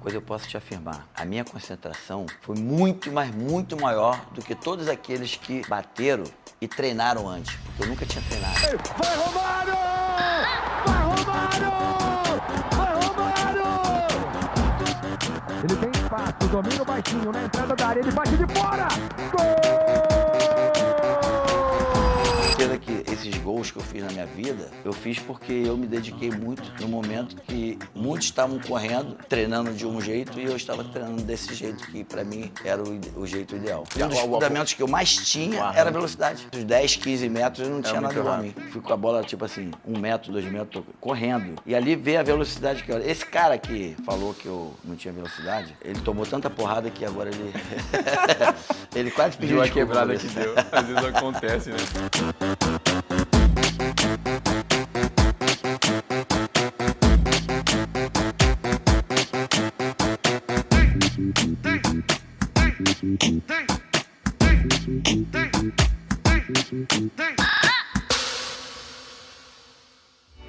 coisa eu posso te afirmar. A minha concentração foi muito, mas muito maior do que todos aqueles que bateram e treinaram antes, porque eu nunca tinha treinado. Vai, Romário! Vai, Romário! Vai, Romário! Ele tem espaço, domínio baixinho na entrada da área, ele bate de fora! Gol! Que esses gols que eu fiz na minha vida, eu fiz porque eu me dediquei muito no momento que muitos estavam correndo, treinando de um jeito e eu estava treinando desse jeito que para mim era o jeito ideal. Um dos fundamentos que eu mais tinha era a velocidade. Os 10, 15 metros eu não tinha nada igual a mim. Fui com a bola tipo assim, 1 metro, 2 metros, correndo. E ali ver a velocidade que eu era. Esse cara que falou que eu não tinha velocidade, ele tomou tanta porrada que agora ele... ele quase pediu a quebrada que deu. Às vezes acontece, né?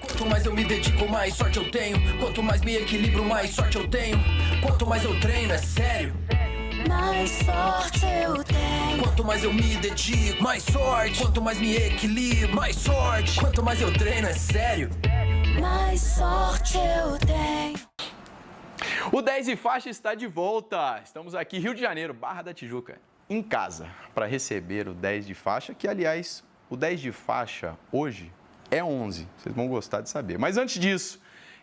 Quanto mais eu me dedico, mais sorte eu tenho. Quanto mais me equilibro, mais sorte eu tenho. Quanto mais eu treino, é sério, mais sorte eu tenho. Quanto mais eu me dedico, mais sorte. Quanto mais me equilibro, mais sorte. Quanto mais eu treino, é sério, mais sorte eu tenho. O 10 de faixa está de volta. Estamos aqui, Rio de Janeiro, Barra da Tijuca, em casa, para receber o 10 de faixa, que, aliás, o 10 de faixa hoje é 11. Vocês vão gostar de saber. Mas antes disso,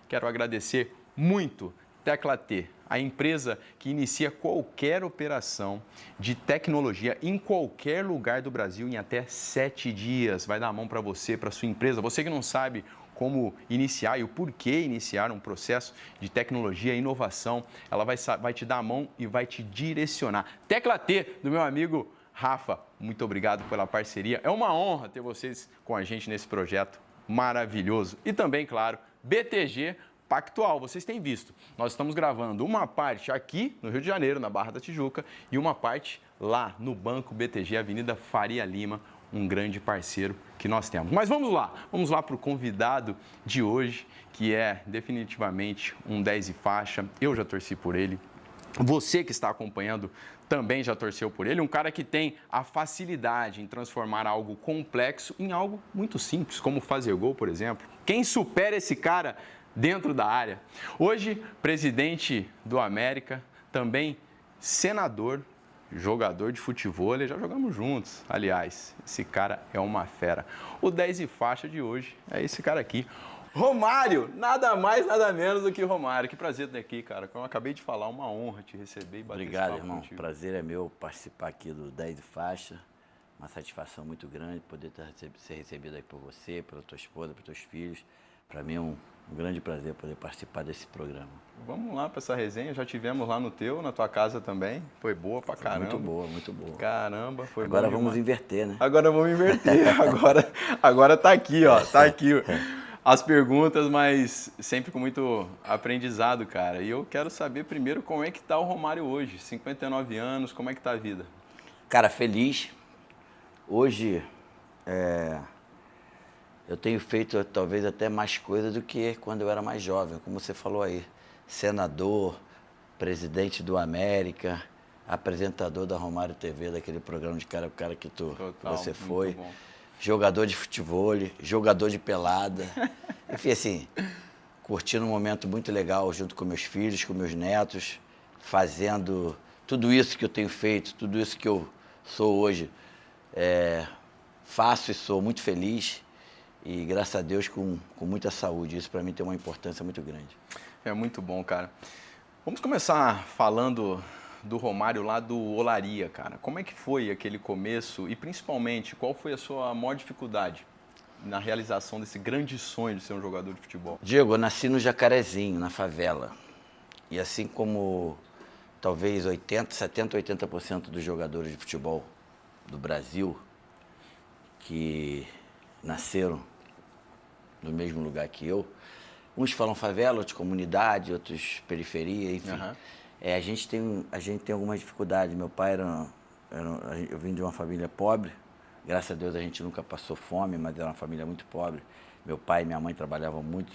quero agradecer muito Tecla T, a empresa que inicia qualquer operação de tecnologia em qualquer lugar do Brasil em até 7 dias. Vai dar a mão para você, para sua empresa. Você que não sabe como iniciar e o porquê iniciar um processo de tecnologia e inovação, ela vai te dar a mão e vai te direcionar. Tecla T, do meu amigo Rafa, muito obrigado pela parceria. É uma honra ter vocês com a gente nesse projeto maravilhoso. E também, claro, BTG Pactual. Vocês têm visto, nós estamos gravando uma parte aqui no Rio de Janeiro, na Barra da Tijuca, e uma parte lá no Banco BTG, Avenida Faria Lima, um grande parceiro que nós temos. Mas vamos lá para o convidado de hoje, que é definitivamente um 10 de faixa. Eu já torci por ele. Você que está acompanhando também já torceu por ele. Um cara que tem a facilidade em transformar algo complexo em algo muito simples, como fazer gol, por exemplo. Quem supera esse cara dentro da área? Hoje, presidente do América, também senador, jogador de futebol, já jogamos juntos. Aliás, esse cara é uma fera. O 10 de faixa de hoje é esse cara aqui. Romário, nada mais, nada menos do que Romário. Que prazer ter aqui, cara. Como eu acabei de falar, uma honra te receber e bater esse Obrigado, papo irmão. contigo. Prazer é meu participar aqui do 10 de faixa. Uma satisfação muito grande poder ser recebido aí por você, pela tua esposa, pelos teus filhos. Para mim é um grande prazer poder participar desse programa. Vamos lá para essa resenha. Já tivemos lá no teu, na tua casa também. Foi boa pra caramba. Muito boa, muito boa. Caramba, foi Agora bom vamos demais. inverter, né? Agora vamos inverter. Agora tá aqui, ó. Tá aqui as perguntas, mas sempre com muito aprendizado, cara. E eu quero saber primeiro como é que tá o Romário hoje. 59 anos, como é que tá a vida? Cara, feliz. Hoje, eu tenho feito talvez até mais coisas do que quando eu era mais jovem, como você falou aí. Senador, presidente do América, apresentador da Romário TV, daquele programa de cara a cara que você foi. Bom. Jogador de futebol, jogador de pelada. Enfim, assim, curtindo um momento muito legal junto com meus filhos, com meus netos, fazendo tudo isso que eu tenho feito, tudo isso que eu sou hoje. Faço e sou muito feliz e, graças a Deus, com muita saúde. Isso, para mim, tem uma importância muito grande. É muito bom, cara. Vamos começar falando do Romário lá do Olaria, cara. Como é que foi aquele começo e, principalmente, qual foi a sua maior dificuldade na realização desse grande sonho de ser um jogador de futebol? Diego, eu nasci no Jacarezinho, na favela. E assim como talvez 70, 80% dos jogadores de futebol do Brasil que nasceram no mesmo lugar que eu, uns falam favela, outros comunidade, outros periferia, enfim. Uhum. A gente tem algumas dificuldades. Meu pai eu vim de uma família pobre. Graças a Deus a gente nunca passou fome, mas era uma família muito pobre. Meu pai e minha mãe trabalhavam muito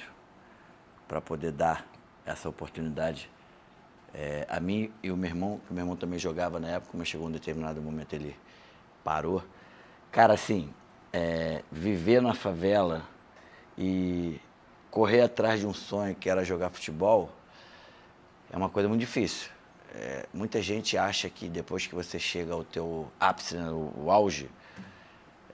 para poder dar essa oportunidade A mim e o meu irmão também jogava na época, mas chegou um determinado momento ele parou. Cara, assim, viver na favela e correr atrás de um sonho que era jogar futebol é uma coisa muito difícil. Muita gente acha que depois que você chega ao teu ápice, né, o auge,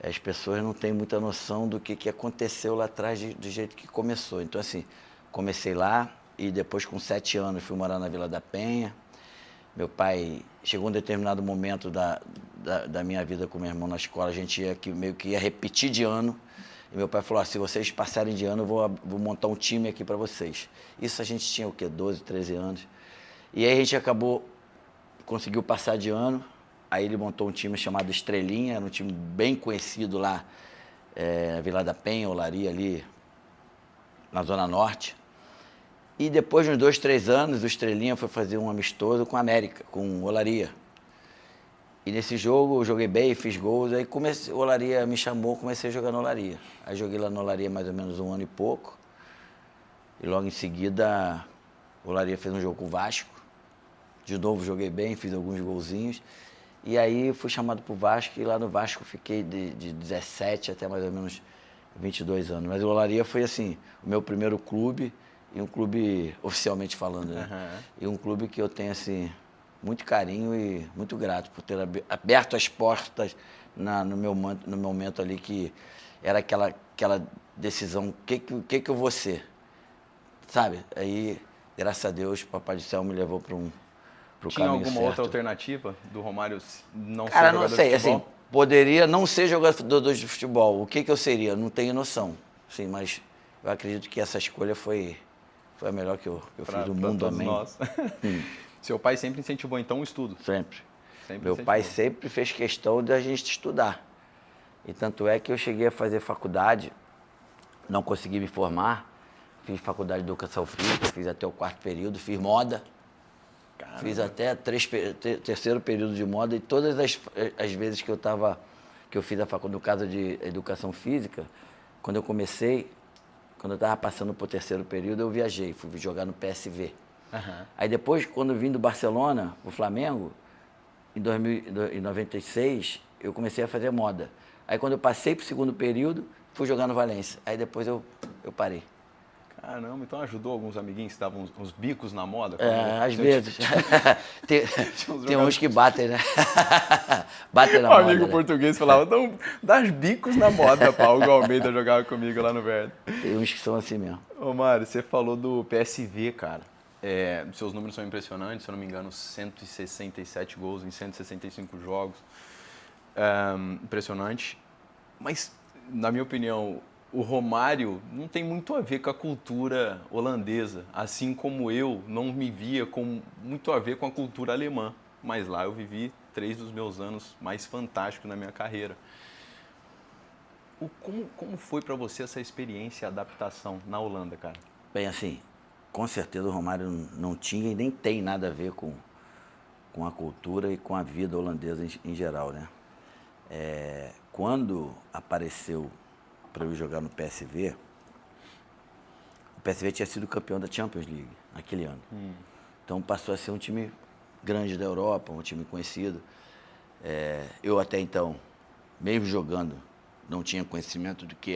as pessoas não têm muita noção do que aconteceu lá atrás do jeito que começou. Então, assim, comecei lá e depois, com 7 anos, fui morar na Vila da Penha. Meu pai, chegou um determinado momento da minha vida com meu irmão na escola, a gente meio que ia repetir de ano. E meu pai falou, se vocês passarem de ano, eu vou montar um time aqui para vocês. Isso a gente tinha o quê? 12, 13 anos. E aí a gente conseguiu passar de ano. Aí ele montou um time chamado Estrelinha, era um time bem conhecido lá, na Vila da Penha, Olaria, ali na Zona Norte. E depois de uns 2, 3 anos, o Estrelinha foi fazer um amistoso com a América, com Olaria. E nesse jogo eu joguei bem, fiz gols, aí o Olaria me chamou, comecei a jogar no Olaria. Aí joguei lá no Olaria mais ou menos 1 ano e pouco. E logo em seguida, o Olaria fez um jogo com o Vasco. De novo joguei bem, fiz alguns golzinhos. E aí fui chamado para o Vasco, e lá no Vasco fiquei de 17 até mais ou menos 22 anos. Mas o Olaria foi assim, o meu primeiro clube, e um clube oficialmente falando, né? Uhum. E um clube que eu tenho assim muito carinho e muito grato por ter aberto as portas no meu momento ali, que era aquela decisão, o que eu vou ser, sabe? Aí, graças a Deus, o Papai do Céu me levou para o caminho certo. Tinha alguma outra alternativa do Romário não ser jogador jogador de futebol? Assim, poderia não ser jogador de futebol. O que eu seria? Não tenho noção. Sim, mas eu acredito que essa escolha foi a melhor que eu fiz do mundo, amém. Nós. Seu pai sempre incentivou, então, o estudo? Sempre. Meu pai sempre fez questão de a gente estudar. E tanto é que eu cheguei a fazer faculdade, não consegui me formar, fiz faculdade de educação física, fiz até o 4º período, fiz moda. Caramba. Fiz até 3º período de moda, e todas as vezes que eu fiz a faculdade, no caso de educação física, quando eu comecei, quando eu estava passando para o 3º período, eu viajei, fui jogar no PSV. Uhum. Aí depois, quando eu vim do Barcelona, o Flamengo, em 96, eu comecei a fazer moda. Aí quando eu passei para o 2º período, fui jogar no Valência. Aí depois eu parei. Caramba, então ajudou alguns amiguinhos que davam uns bicos na moda? Às vezes. Tem uns que batem, né? Batem na moda. Um amigo português falava, dá os bicos na moda, Paulo. O Almeida jogava comigo lá no Verde. Tem uns que são assim mesmo. Ô Mário, você falou do PSV, cara. Seus números são impressionantes, se eu não me engano, 167 gols em 165 jogos. Impressionante. Mas, na minha opinião, o Romário não tem muito a ver com a cultura holandesa, assim como eu não me via com muito a ver com a cultura alemã. Mas lá eu vivi 3 dos meus anos mais fantásticos na minha carreira. Como foi para você essa experiência e adaptação na Holanda, cara? Bem, assim, com certeza o Romário não tinha e nem tem nada a ver com a cultura e com a vida holandesa em geral, né? Quando apareceu para eu jogar no PSV, o PSV tinha sido campeão da Champions League naquele ano. Então passou a ser um time grande da Europa, um time conhecido. Eu até então, mesmo jogando, não tinha conhecimento do que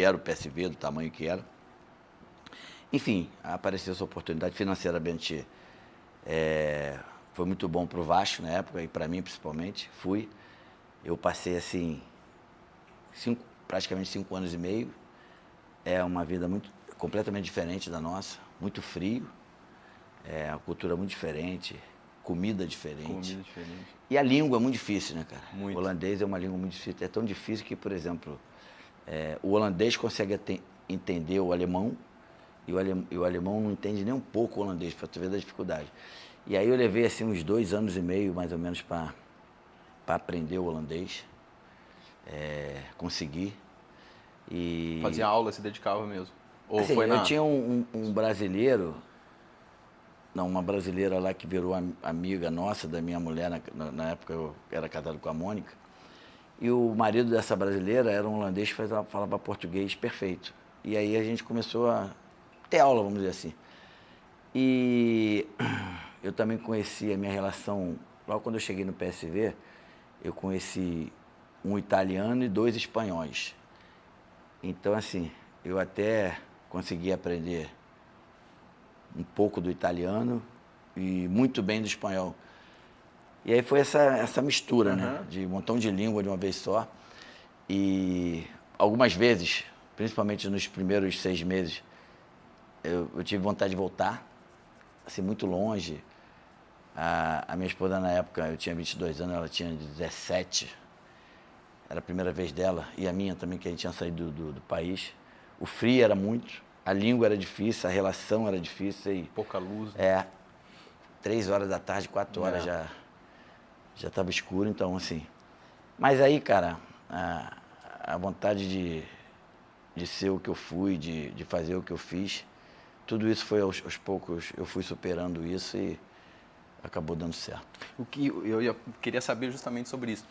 era o PSV, do tamanho que era. Enfim, apareceu essa oportunidade financeiramente. Foi muito bom para o Vasco na época, e para mim principalmente. Eu passei assim praticamente 5 anos e meio. É uma vida completamente diferente da nossa, muito frio, a cultura muito diferente, comida diferente. E a língua é muito difícil, né, cara? Muito. O holandês é uma língua muito difícil. É tão difícil que, por exemplo, o holandês consegue entender o alemão, e o alemão não entende nem um pouco o holandês, para tu ver da dificuldade. E aí eu levei assim uns 2 anos e meio, mais ou menos, para aprender o holandês. Consegui. E fazia aula, se dedicava mesmo? Ou assim, foi eu tinha um brasileiro, uma brasileira lá que virou amiga nossa, da minha mulher, na época eu era casado com a Mônica, e o marido dessa brasileira era um holandês que falava português perfeito. E aí a gente começou a ter aula, vamos dizer assim. E eu também conheci a minha relação, logo quando eu cheguei no PSV, eu conheci um italiano e 2 espanhóis. Então, assim, eu até consegui aprender um pouco do italiano e muito bem do espanhol. E aí foi essa mistura, né? De um montão de língua de uma vez só. E algumas vezes, principalmente nos primeiros 6 meses, eu tive vontade de voltar, assim, muito longe. A minha esposa, na época, eu tinha 22 anos, ela tinha 17. Era a primeira vez dela, e a minha também, que a gente tinha saído do país. O frio era muito, a língua era difícil, a relação era difícil. E, pouca luz. 3 horas da tarde, 4 horas já estava escuro, então, assim. Mas aí, cara, a vontade de ser o que eu fui, de fazer o que eu fiz, tudo isso foi aos poucos, eu fui superando isso e acabou dando certo. O que eu queria saber justamente sobre isso.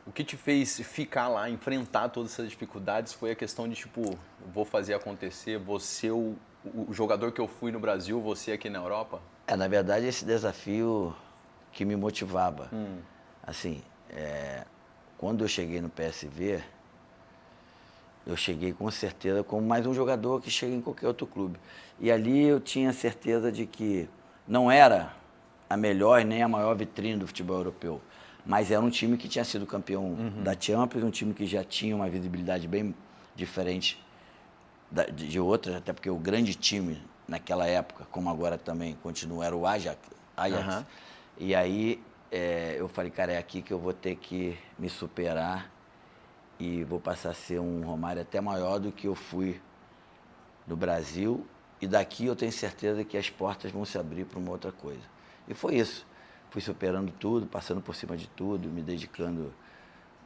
O que te fez ficar lá, enfrentar todas essas dificuldades, foi a questão de, tipo, vou fazer acontecer, vou ser o jogador que eu fui no Brasil, você aqui na Europa? Na verdade, esse desafio que me motivava. Assim, quando eu cheguei no PSV, eu cheguei com certeza como mais um jogador que chega em qualquer outro clube. E ali eu tinha certeza de que não era a melhor nem a maior vitrine do futebol europeu, mas era um time que tinha sido campeão da Champions, um time que já tinha uma visibilidade bem diferente de outras, até porque o grande time naquela época, como agora também continua, era o Ajax. E aí eu falei, cara, é aqui que eu vou ter que me superar e vou passar a ser um Romário até maior do que eu fui no Brasil, e daqui eu tenho certeza que as portas vão se abrir para uma outra coisa. E foi isso. Fui superando tudo, passando por cima de tudo, me dedicando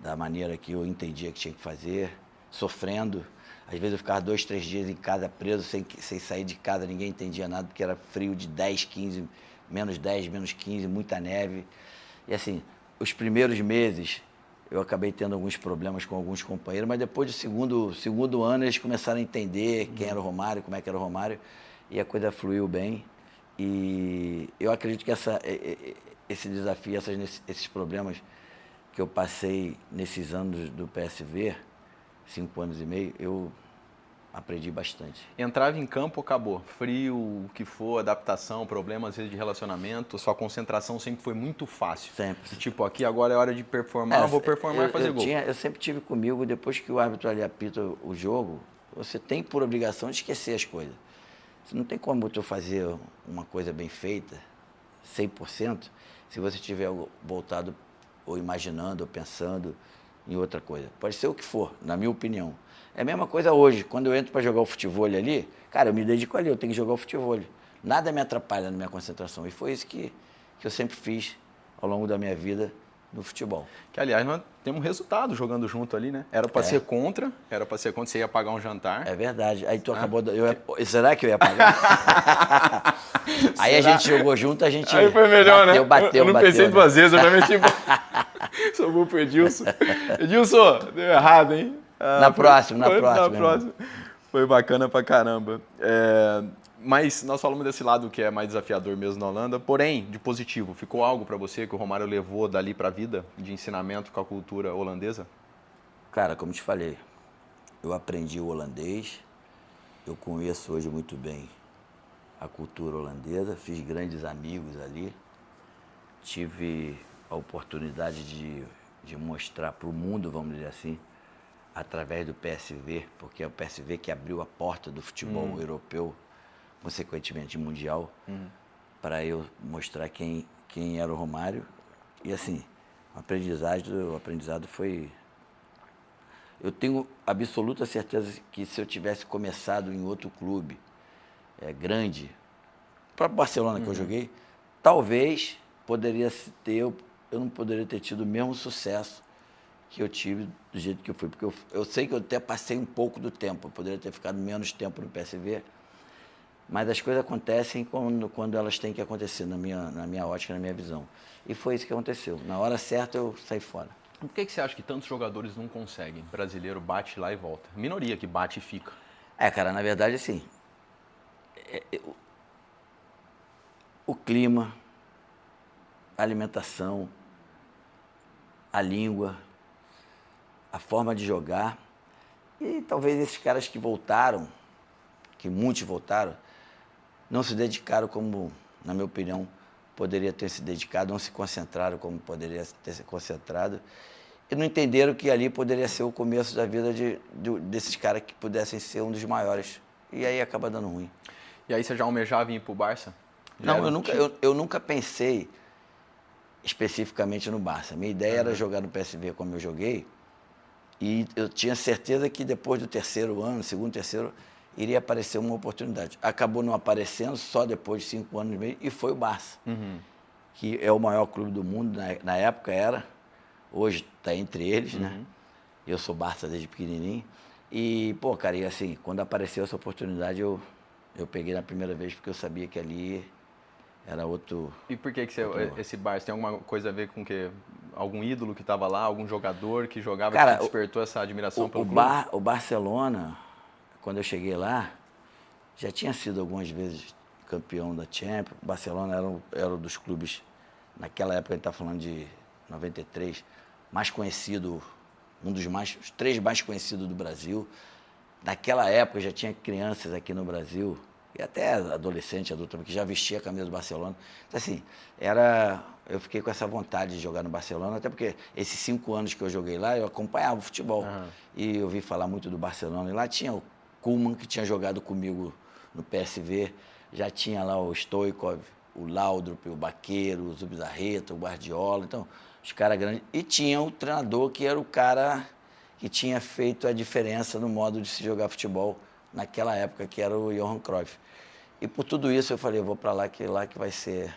da maneira que eu entendia que tinha que fazer, sofrendo. Às vezes eu ficava 2, 3 dias em casa preso, sem sair de casa, ninguém entendia nada, porque era frio de 10, 15, menos 10, menos 15, muita neve. E assim, os primeiros meses eu acabei tendo alguns problemas com alguns companheiros, mas depois do segundo ano eles começaram a entender quem era o Romário, como é que era o Romário, e a coisa fluiu bem. E eu acredito que esse desafio, esses problemas que eu passei nesses anos do PSV, 5 anos e meio, eu aprendi bastante. Entrava em campo, acabou. Frio, o que for, adaptação, problemas às vezes de relacionamento, sua concentração sempre foi muito fácil. Sempre. Tipo, aqui agora é hora de performar, vou performar e fazer gol. Eu sempre tive comigo, depois que o árbitro ali apita o jogo, você tem por obrigação de esquecer as coisas. Você não tem como tu fazer uma coisa bem feita, 100%, se você estiver voltado ou imaginando ou pensando em outra coisa. Pode ser o que for, na minha opinião. É a mesma coisa hoje, quando eu entro para jogar o futebol ali, cara, eu me dedico ali, eu tenho que jogar o futebol. Nada me atrapalha na minha concentração. E foi isso que eu sempre fiz ao longo da minha vida no futebol. Que, aliás, nós temos um resultado jogando junto ali, né? Era para ser contra, você ia pagar um jantar. É verdade. Aí tu acabou... Será que eu ia pagar? Aí a gente jogou junto, a gente... Aí foi melhor, bateu, eu não pensei 2 vezes, eu já meti... Só vou pro Edilson. Edilson, deu errado, hein? Na próxima. Foi bacana pra caramba. Mas nós falamos desse lado que é mais desafiador mesmo na Holanda, porém, de positivo, ficou algo para você que o Romário levou dali para a vida, de ensinamento com a cultura holandesa? Cara, como te falei, eu aprendi o holandês, eu conheço hoje muito bem a cultura holandesa, fiz grandes amigos ali, tive a oportunidade de mostrar para o mundo, vamos dizer assim, através do PSV, porque é o PSV que abriu a porta do futebol europeu, consequentemente mundial, para eu mostrar quem era o Romário. E assim, o aprendizado foi... Eu tenho absoluta certeza que se eu tivesse começado em outro clube grande, para Barcelona que eu joguei, talvez eu não poderia ter tido o mesmo sucesso que eu tive do jeito que eu fui. Porque eu sei que eu até passei um pouco do tempo, eu poderia ter ficado menos tempo no PSV, mas as coisas acontecem quando elas têm que acontecer, na minha ótica, na minha visão. E foi isso que aconteceu. Na hora certa, eu saí fora. Por que você acha que tantos jogadores não conseguem? Brasileiro bate lá e volta. Minoria que bate e fica. Cara, na verdade, assim, o clima, a alimentação, a língua, a forma de jogar. E talvez esses caras que voltaram, que muitos voltaram, não se dedicaram como, na minha opinião, poderia ter se dedicado, não se concentraram como poderia ter se concentrado. E não entenderam que ali poderia ser o começo da vida desses caras que pudessem ser um dos maiores. E aí acaba dando ruim. E aí você já almejava em ir pro Barça? Não, eu nunca pensei especificamente no Barça. Minha ideia era jogar no PSV como eu joguei. E eu tinha certeza que depois do terceiro ano, segundo, terceiro, iria aparecer uma oportunidade. Acabou não aparecendo só depois de 5 anos e meio, e foi o Barça, que é o maior clube do mundo, na época era, hoje está entre eles, né? Eu sou Barça desde pequenininho. E, pô, cara, e assim, quando apareceu essa oportunidade, eu peguei na primeira vez, porque eu sabia que ali era outro... E por que esse Barça tem alguma coisa a ver com que algum ídolo que estava lá, algum jogador que jogava, cara, que despertou essa admiração pelo clube? O Barcelona, quando eu cheguei lá, já tinha sido algumas vezes campeão da Champions. O Barcelona era um dos clubes, naquela época, a gente está falando de 93, mais conhecido, os 3 mais conhecidos do Brasil. Naquela época já tinha crianças aqui no Brasil, e até adolescente, adulto, que já vestia a camisa do Barcelona. Então, assim, eu fiquei com essa vontade de jogar no Barcelona, até porque esses 5 anos que eu joguei lá, eu acompanhava o futebol. E eu ouvi falar muito do Barcelona. E lá tinha o Koeman, que tinha jogado comigo no PSV, já tinha lá o Stoichkov, o Laudrup, o Baqueiro, o Zubizarreta, o Guardiola, então, os caras grandes. E tinha o treinador, que era o cara que tinha feito a diferença no modo de se jogar futebol naquela época, que era o Johan Cruyff. E por tudo isso eu falei, eu vou para lá que vai ser...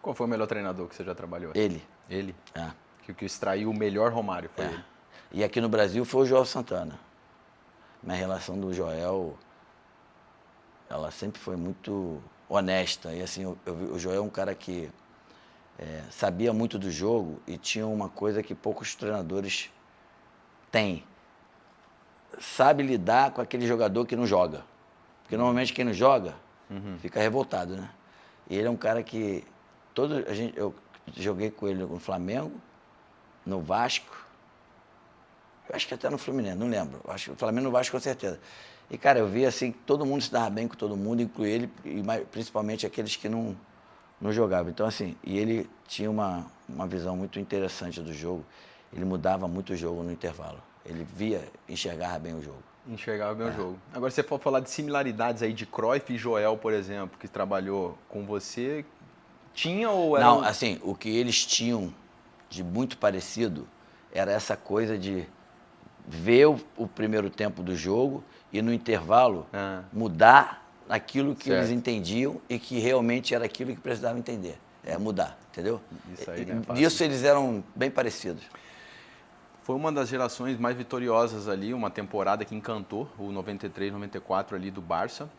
Qual foi o melhor treinador que você já trabalhou? Ele. Ele? É. Que extraiu o melhor Romário, foi ele. E aqui no Brasil foi o Joel Santana. Minha relação do Joel, ela sempre foi muito honesta. E assim, o Joel é um cara que sabia muito do jogo e tinha uma coisa que poucos treinadores têm. Sabe lidar com aquele jogador que não joga. Porque normalmente quem não joga fica revoltado, né? E ele é um cara que eu joguei com ele no Flamengo, no Vasco, eu acho que até no Fluminense, não lembro. Eu acho que o Flamengo no Vasco com certeza. E, cara, eu vi assim que todo mundo se dava bem com todo mundo, inclui ele, e principalmente aqueles que não jogavam. Então, assim, e ele tinha uma visão muito interessante do jogo. Ele mudava muito o jogo no intervalo. Ele enxergava bem o jogo. Enxergava bem o jogo. Agora, você pode falar de similaridades aí de Cruyff e Joel, por exemplo, que trabalhou com você. Tinha ou era... Não, assim, o que eles tinham de muito parecido era essa coisa de ver o primeiro tempo do jogo e no intervalo mudar aquilo que eles entendiam e que realmente era aquilo que precisavam entender. Mudar, entendeu? Isso aí, né? Nisso eles eram bem parecidos. Foi uma das gerações mais vitoriosas ali, uma temporada que encantou, o 93, 94 ali do Barça.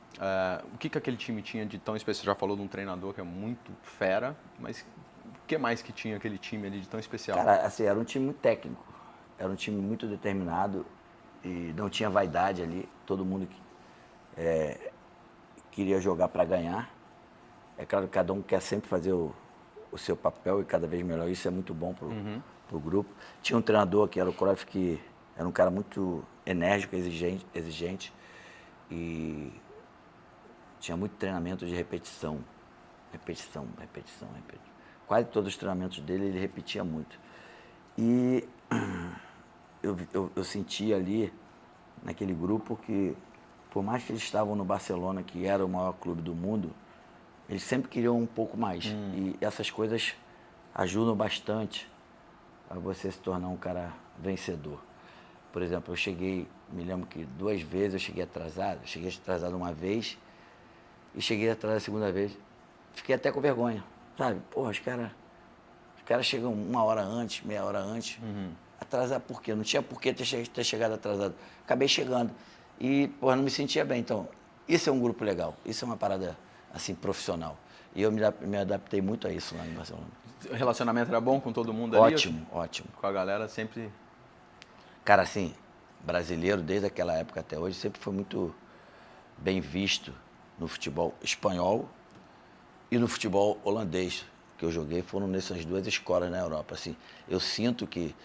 O que aquele time tinha de tão especial? Você já falou de um treinador que é muito fera, mas o que mais que tinha aquele time ali de tão especial? Cara, assim, era um time muito técnico, era um time muito determinado e não tinha vaidade ali. Todo mundo queria jogar para ganhar. É claro que cada um quer sempre fazer o seu papel e cada vez melhor. Isso é muito bom pro grupo. Tinha um treinador que era o Cruyff, que era um cara muito enérgico, exigente e tinha muito treinamento de repetição. Quase todos os treinamentos dele ele repetia muito. E eu sentia ali, naquele grupo, que por mais que eles estavam no Barcelona, que era o maior clube do mundo, eles sempre queriam um pouco mais. E essas coisas ajudam bastante a você se tornar um cara vencedor. Por exemplo, me lembro que 2 vezes eu cheguei atrasado. Cheguei atrasado uma vez e cheguei atrasado a segunda vez. Fiquei até com vergonha, sabe? Porra, os caras chegam 1 hora antes, meia hora antes. Atrasar por quê? Não tinha por que ter chegado atrasado. Acabei chegando e, porra, não me sentia bem. Então, isso é um grupo legal. Isso é uma parada, assim, profissional. E eu me adaptei muito a isso lá em Barcelona. O relacionamento era bom com todo mundo ali? Ótimo. Com a galera sempre... Cara, assim, brasileiro, desde aquela época até hoje, sempre foi muito bem visto no futebol espanhol e no futebol holandês, que eu joguei foram nessas 2 escolas na Europa. Assim, eu sinto que,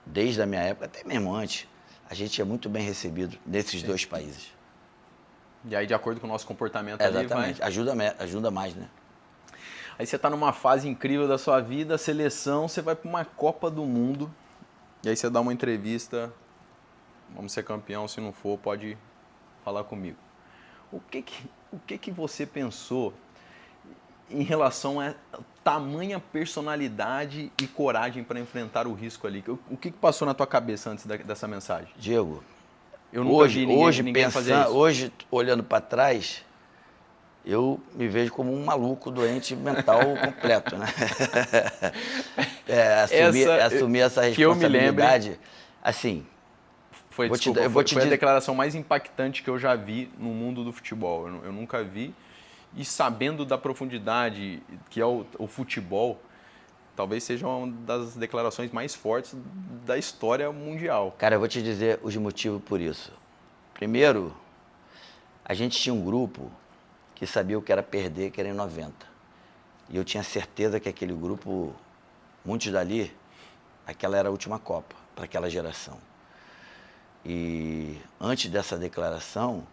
desde a minha época, até mesmo antes, a gente é muito bem recebido nesses 2 países. E aí, de acordo com o nosso comportamento ali, exatamente, ajuda mais, né? Aí você está numa fase incrível da sua vida, seleção, você vai para uma Copa do Mundo, e aí você dá uma entrevista, vamos ser campeão, se não for, pode falar comigo. O que você pensou em relação a tamanha personalidade e coragem para enfrentar o risco ali? O que passou na tua cabeça antes dessa mensagem? Diego, eu nunca vi ninguém fazer isso. Hoje, olhando para trás, eu me vejo como um maluco doente mental completo, né? Assumir essa responsabilidade, que eu me lembre, assim, foi a declaração mais impactante que eu já vi no mundo do futebol. Eu nunca vi. E sabendo da profundidade que é o futebol, talvez seja uma das declarações mais fortes da história mundial. Cara, eu vou te dizer os motivos por isso. Primeiro, a gente tinha um grupo que sabia o que era perder, que era em 90. E eu tinha certeza que aquele grupo, muitos dali, aquela era a última Copa para aquela geração. E antes dessa declaração,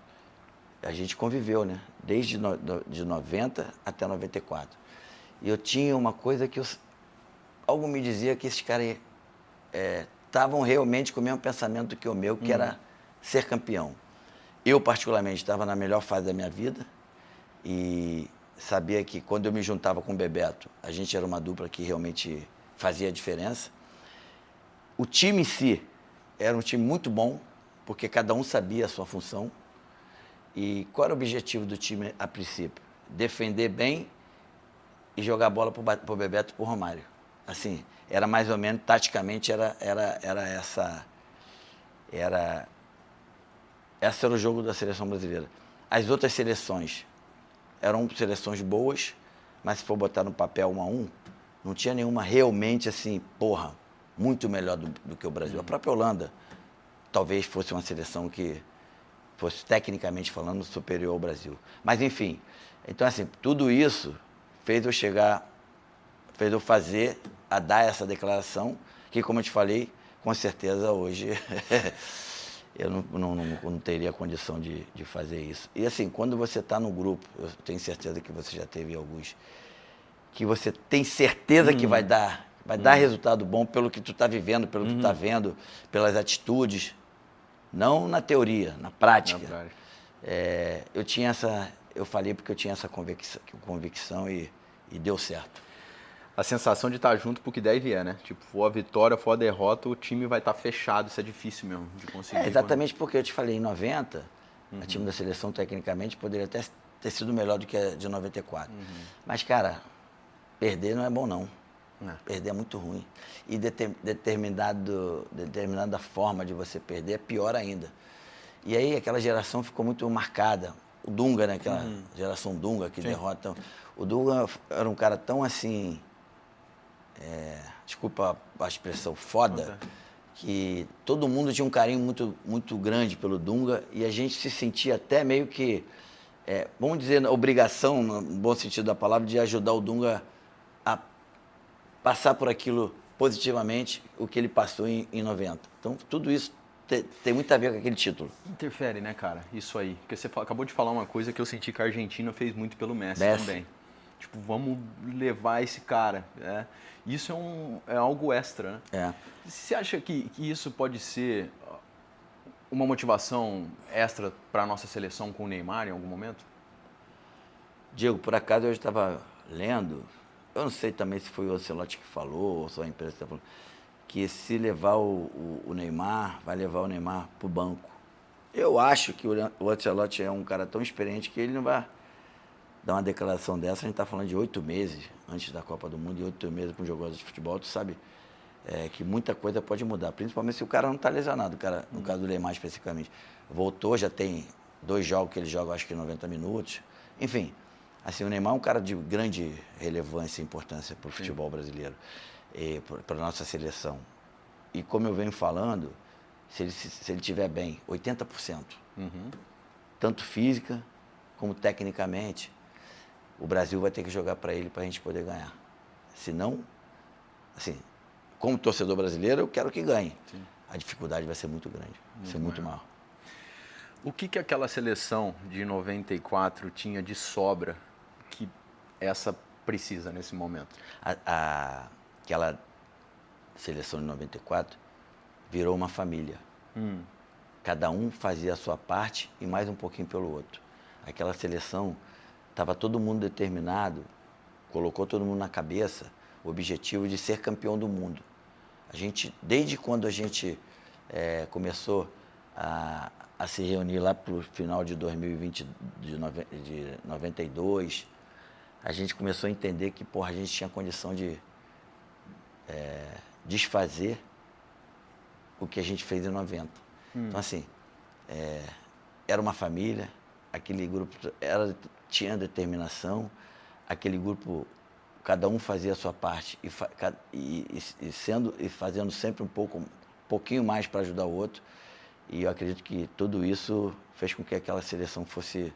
a gente conviveu, né? Desde de 90 até 94. E eu tinha uma coisa que algo me dizia que esses caras estavam realmente com o mesmo pensamento que o meu, que era ser campeão. Eu, particularmente, estava na melhor fase da minha vida e sabia que quando eu me juntava com o Bebeto, a gente era uma dupla que realmente fazia a diferença. O time em si era um time muito bom, porque cada um sabia a sua função. E qual era o objetivo do time a princípio? Defender bem e jogar a bola para o Bebeto e para o Romário. Assim, era mais ou menos, taticamente, esse era o jogo da seleção brasileira. As outras seleções eram seleções boas, mas se for botar no papel 1 a 1, não tinha nenhuma realmente assim, muito melhor do que o Brasil. A própria Holanda talvez fosse uma seleção que fosse, tecnicamente falando, superior ao Brasil. Mas, enfim, então, assim, tudo isso fez eu fazer, a dar essa declaração, que, como eu te falei, com certeza hoje eu não teria condição de fazer isso. E, assim, quando você está no grupo, eu tenho certeza que você já teve alguns, que você tem certeza que vai dar resultado bom pelo que tu está vivendo, pelo que tu está vendo, pelas atitudes. Não na teoria, na prática. Eu falei porque eu tinha essa convicção e deu certo. A sensação de estar junto pro que der e vier, né? Tipo, for a vitória, for a derrota, o time vai estar fechado. Isso é difícil mesmo de conseguir. Exatamente porque eu te falei, em 90, o time da seleção, tecnicamente, poderia até ter sido melhor do que a de 94. Mas, cara, perder não é bom, não. Perder é muito ruim. E determinada forma de você perder é pior ainda. E aí aquela geração ficou muito marcada. O Dunga, né? Aquela geração Dunga que derrota. O Dunga era um cara tão assim, desculpa a expressão, foda, que todo mundo tinha um carinho muito, muito grande pelo Dunga e a gente se sentia até meio que, vamos dizer, obrigação, no bom sentido da palavra, de ajudar o Dunga a passar por aquilo positivamente, o que ele passou em 90. Então, tudo isso tem muito a ver com aquele título. Interfere, né, cara? Isso aí. Porque você acabou de falar uma coisa que eu senti que a Argentina fez muito pelo Messi também. Tipo, vamos levar esse cara. Isso é algo extra, né? Você acha que isso pode ser uma motivação extra para a nossa seleção com o Neymar em algum momento? Diego, por acaso eu estava lendo, eu não sei também se foi o Ancelotti que falou, ou só a imprensa que está falando, que se levar o Neymar, vai levar o Neymar para o banco. Eu acho que o Ancelotti é um cara tão experiente que ele não vai dar uma declaração dessa. A gente está falando de 8 meses antes da Copa do Mundo e 8 meses com jogadores de futebol. Tu sabe que muita coisa pode mudar, principalmente se o cara não está lesionado, no caso do Neymar especificamente. Voltou, já tem 2 jogos que ele joga, acho que 90 minutos. Enfim, assim, o Neymar é um cara de grande relevância e importância para o futebol brasileiro. Para a nossa seleção. E como eu venho falando, se ele estiver bem, 80%, tanto física como tecnicamente, o Brasil vai ter que jogar para ele para a gente poder ganhar. Se não, assim, como torcedor brasileiro, eu quero que ganhe. Sim. A dificuldade vai ser muito grande, vai ser muito maior. O que aquela seleção de 94 tinha de sobra que essa precisa nesse momento? Aquela seleção de 94 virou uma família. Cada um fazia a sua parte e mais um pouquinho pelo outro. Aquela seleção, estava todo mundo determinado, colocou todo mundo na cabeça o objetivo de ser campeão do mundo. A gente, desde quando a gente começou a se reunir lá para o final de 2020, de 92, a gente começou a entender que, porra, a gente tinha condição de desfazer o que a gente fez em 90. Então, assim, era uma família, aquele grupo tinha determinação, aquele grupo, cada um fazia a sua parte e fazendo sempre um pouquinho mais para ajudar o outro. E eu acredito que tudo isso fez com que aquela seleção fosse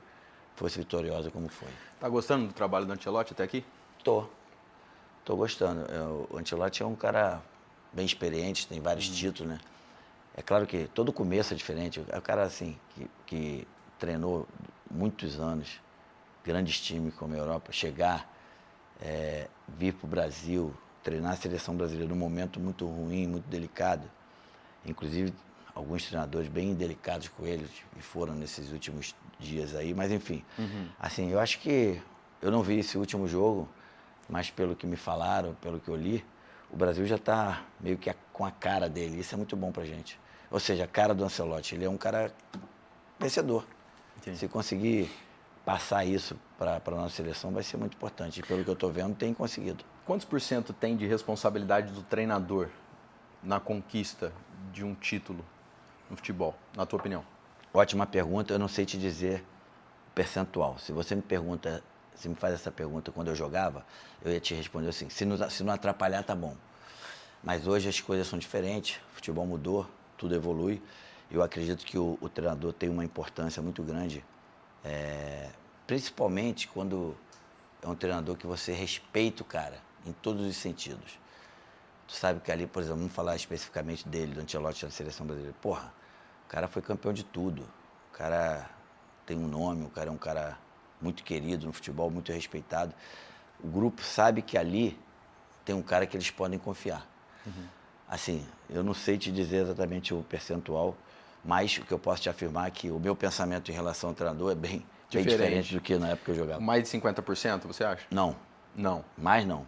vitoriosa como foi. Tá gostando do trabalho do Ancelotti até aqui? Tô gostando. O Ancelotti é um cara bem experiente, tem vários títulos, né? É claro que todo começo é diferente. É um cara assim que treinou muitos anos, grandes times como a Europa, chegar, vir para o Brasil, treinar a seleção brasileira num momento muito ruim, muito delicado. Inclusive, alguns treinadores bem delicados com ele e foram nesses últimos dias aí, mas enfim. Assim, eu acho que eu não vi esse último jogo, mas pelo que me falaram, pelo que eu li, o Brasil já está meio que com a cara dele. Isso é muito bom pra gente. Ou seja, a cara do Ancelotti. Ele é um cara vencedor. Entendi. Se conseguir passar isso para a nossa seleção, vai ser muito importante. E pelo que eu estou vendo, tem conseguido. Quantos % tem de responsabilidade do treinador na conquista de um título no futebol, na tua opinião? Ótima pergunta. Eu não sei te dizer o percentual. Se você me faz essa pergunta quando eu jogava, eu ia te responder assim, se não atrapalhar, tá bom. Mas hoje as coisas são diferentes, o futebol mudou, tudo evolui. Eu acredito que o treinador tem uma importância muito grande, principalmente quando é um treinador que você respeita o cara, em todos os sentidos. Tu sabe que ali, por exemplo, vamos falar especificamente dele, do Ancelotti na seleção brasileira. Porra, o cara foi campeão de tudo. O cara tem um nome, o cara é um cara muito querido no futebol, muito respeitado. O grupo sabe que ali tem um cara que eles podem confiar. Assim, eu não sei te dizer exatamente o percentual, mas o que eu posso te afirmar é que o meu pensamento em relação ao treinador é bem diferente do que na época que eu jogava. Mais de 50%, você acha? Não. Não. Mais não.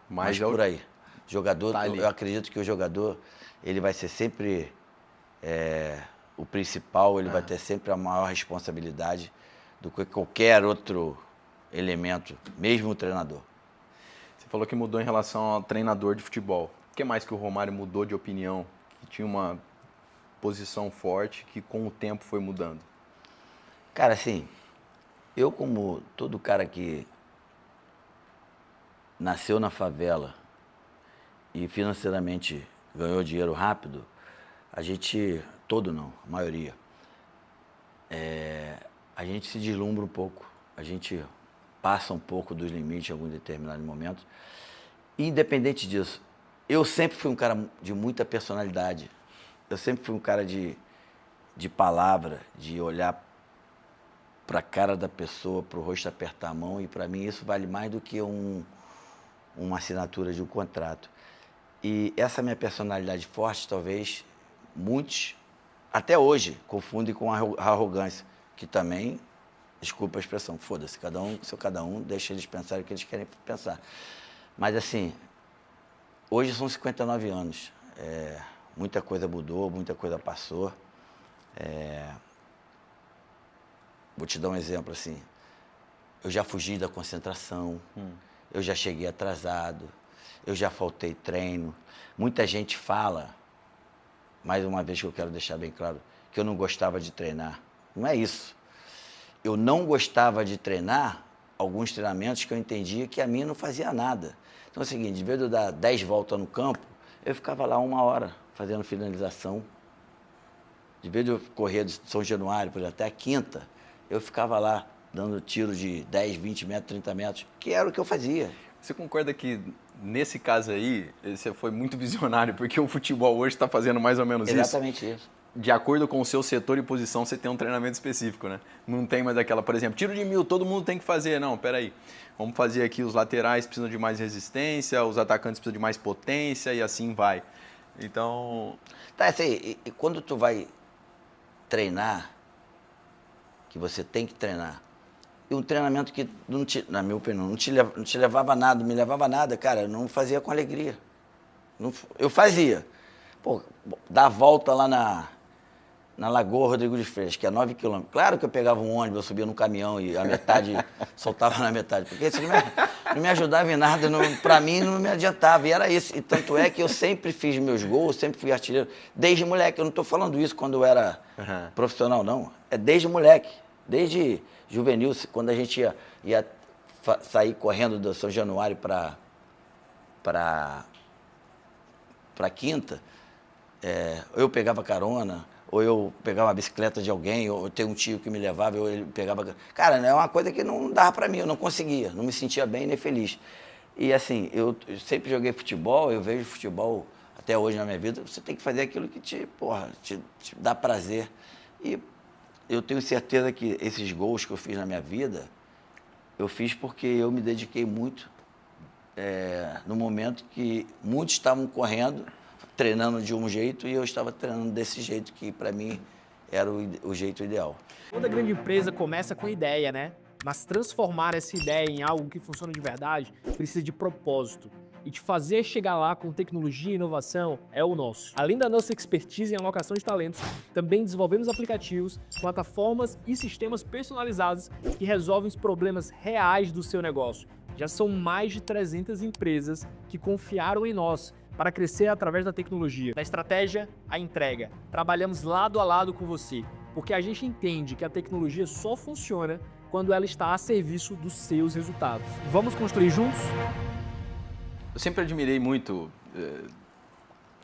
Mais por aí. Jogador, tá eu acredito que o jogador, ele vai ser sempre o principal, ele vai ter sempre a maior responsabilidade do que qualquer outro elemento, mesmo o treinador. Você falou que mudou em relação ao treinador de futebol. O que mais que o Romário mudou de opinião? Que tinha uma posição forte que com o tempo foi mudando? Cara, assim, eu como todo cara que nasceu na favela e financeiramente ganhou dinheiro rápido, a maioria, a gente se deslumbra um pouco, a gente passa um pouco dos limites em algum determinado momento. Independente disso, eu sempre fui um cara de muita personalidade, eu sempre fui um cara de palavra, de olhar para a cara da pessoa, para o rosto, apertar a mão, e para mim isso vale mais do que uma assinatura de um contrato. E essa minha personalidade forte, talvez muitos, até hoje, confundem com a arrogância, que também, desculpa a expressão, foda-se, cada um, deixa eles pensarem o que eles querem pensar. Mas assim, hoje são 59 anos, muita coisa mudou, muita coisa passou. Vou te dar um exemplo assim, eu já fugi da concentração, eu já cheguei atrasado, eu já faltei treino. Muita gente fala, mais uma vez que eu quero deixar bem claro, que eu não gostava de treinar. Não é isso. Eu não gostava de treinar alguns treinamentos que eu entendia que a mim não fazia nada. Então é o seguinte, de vez de eu dar 10 voltas no campo, eu ficava lá 1 hora fazendo finalização. De vez de eu correr de São Januário, por exemplo, até a Quinta, eu ficava lá dando tiro de 10, 20 metros, 30 metros, que era o que eu fazia. Você concorda que, nesse caso aí, você foi muito visionário, porque o futebol hoje está fazendo mais ou menos Exatamente isso. De acordo com o seu setor e posição, você tem um treinamento específico, né? Não tem mais aquela, por exemplo, tiro de 1000, todo mundo tem que fazer. Não, peraí. Vamos fazer aqui, os laterais precisam de mais resistência, os atacantes precisam de mais potência e assim vai. Então... Tá, assim, e quando tu vai treinar, que você tem que treinar, e um treinamento que, não te, na minha opinião, não te levava a nada, não me levava a nada, cara, eu não fazia com alegria. Eu fazia. Pô, dar a volta lá na Lagoa Rodrigo de Freitas, que é 9 quilômetros. Claro que eu pegava um ônibus, eu subia no caminhão e a metade soltava na metade, porque isso não me ajudava em nada, pra mim não me adiantava, e era isso. E tanto é que eu sempre fiz meus gols, sempre fui artilheiro, desde moleque. Eu não estou falando isso quando eu era profissional, não. É desde moleque, desde juvenil, quando a gente ia sair correndo do São Januário para Quinta, eu pegava carona, ou eu pegava a bicicleta de alguém, ou eu tenho um tio que me levava, ele pegava... Cara, é uma coisa que não dava pra mim, eu não conseguia, não me sentia bem nem feliz. E assim, eu sempre joguei futebol, eu vejo futebol até hoje na minha vida, você tem que fazer aquilo que te dá prazer. E eu tenho certeza que esses gols que eu fiz na minha vida, eu fiz porque eu me dediquei muito no momento que muitos estavam correndo, treinando de um jeito, e eu estava treinando desse jeito que, para mim, era o jeito ideal. Toda grande empresa começa com ideia, né? Mas transformar essa ideia em algo que funciona de verdade precisa de propósito. E te fazer chegar lá com tecnologia e inovação é o nosso. Além da nossa expertise em alocação de talentos, também desenvolvemos aplicativos, plataformas e sistemas personalizados que resolvem os problemas reais do seu negócio. Já são mais de 300 empresas que confiaram em nós para crescer através da tecnologia. Da estratégia à entrega. Trabalhamos lado a lado com você, porque a gente entende que a tecnologia só funciona quando ela está a serviço dos seus resultados. Vamos construir juntos? Eu sempre admirei muito,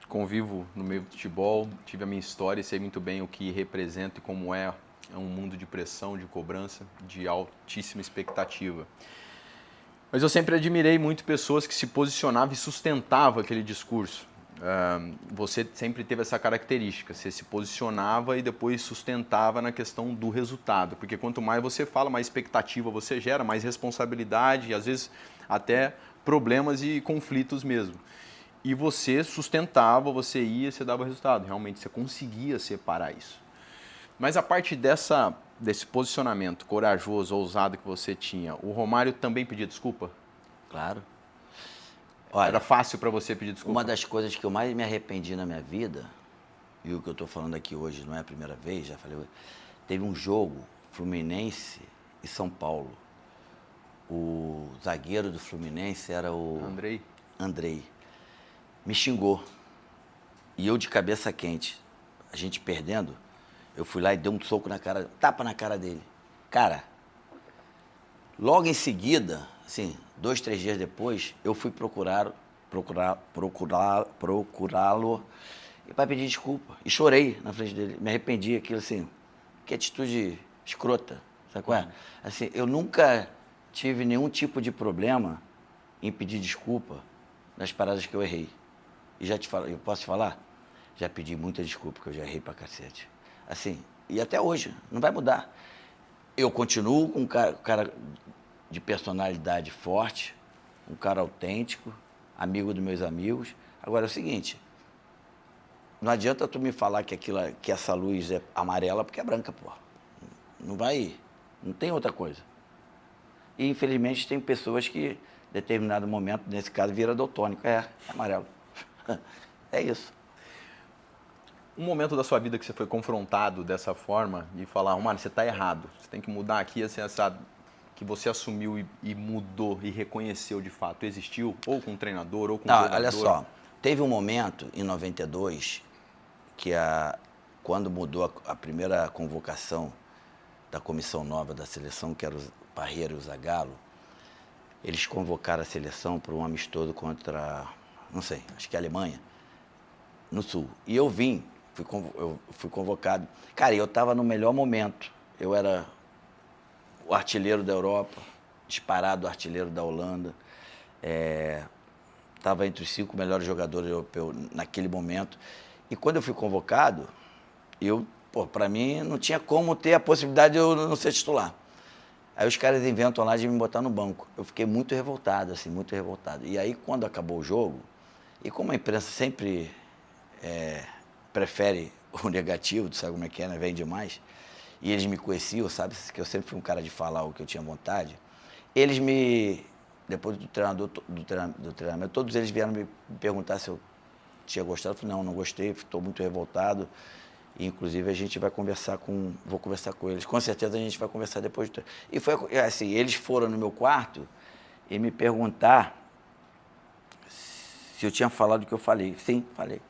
convivo no meio do futebol, tive a minha história e sei muito bem o que representa e como é um mundo de pressão, de cobrança, de altíssima expectativa. Mas eu sempre admirei muito pessoas que se posicionavam e sustentavam aquele discurso. Você sempre teve essa característica, você se posicionava e depois sustentava na questão do resultado, porque quanto mais você fala, mais expectativa você gera, mais responsabilidade e às vezes até problemas e conflitos mesmo. E você sustentava, você ia, você dava resultado, realmente você conseguia separar isso. Mas a partir desse posicionamento corajoso, ousado que você tinha, o Romário também pedia desculpa? Claro. Olha, era fácil para você pedir desculpa? Uma das coisas que eu mais me arrependi na minha vida, e o que eu estou falando aqui hoje não é a primeira vez, já falei, teve um jogo Fluminense e São Paulo. O zagueiro do Fluminense era o... Andrei. Me xingou. E eu de cabeça quente, a gente perdendo, eu fui lá e dei um soco na cara, tapa na cara dele. Cara, logo em seguida, assim, 2, 3 dias depois, eu fui procurá-lo para pedir desculpa. E chorei na frente dele, me arrependi, aquilo assim, que atitude escrota, sabe qual é? Assim, eu nunca tive nenhum tipo de problema em pedir desculpa nas paradas que eu errei. E já te falo, eu posso te falar? Já pedi muita desculpa, porque eu já errei pra cacete. Assim, e até hoje, não vai mudar. Eu continuo com um cara de personalidade forte, um cara autêntico, amigo dos meus amigos. Agora é o seguinte, não adianta tu me falar que essa luz é amarela porque é branca, pô. Não vai, não tem outra coisa. E infelizmente tem pessoas que, em determinado momento, nesse caso, vira daltônico. É amarelo. É isso. Um momento da sua vida que você foi confrontado dessa forma e falar, Romário, você está errado, você tem que mudar aqui, assim, que você assumiu e mudou e reconheceu de fato, existiu? Ou com um treinador, ou com um jogador? Olha só, teve um momento em 92 que quando mudou a primeira convocação da comissão nova da seleção, que era o Parreira e o Zagallo, eles convocaram a seleção para um amistoso contra, não sei, acho que a Alemanha, no Sul. E eu fui convocado. Cara, eu estava no melhor momento. Eu era o artilheiro da Europa, disparado artilheiro da Holanda. Estava entre os 5 melhores jogadores europeus naquele momento. E quando eu fui convocado, para mim não tinha como ter a possibilidade de eu não ser titular. Aí os caras inventam lá de me botar no banco. Eu fiquei muito revoltado, assim, muito revoltado. E aí quando acabou o jogo, e como a imprensa sempre prefere o negativo, tu sabe como é que é, né? Vem demais. E eles me conheciam, sabe? Que eu sempre fui um cara de falar o que eu tinha vontade. Eles depois do treinamento, todos eles vieram me perguntar se eu tinha gostado. Eu falei, não gostei, estou muito revoltado. E, inclusive, vou conversar com eles. Com certeza a gente vai conversar depois do treino. E foi assim, eles foram no meu quarto e me perguntar se eu tinha falado o que eu falei. Sim, falei.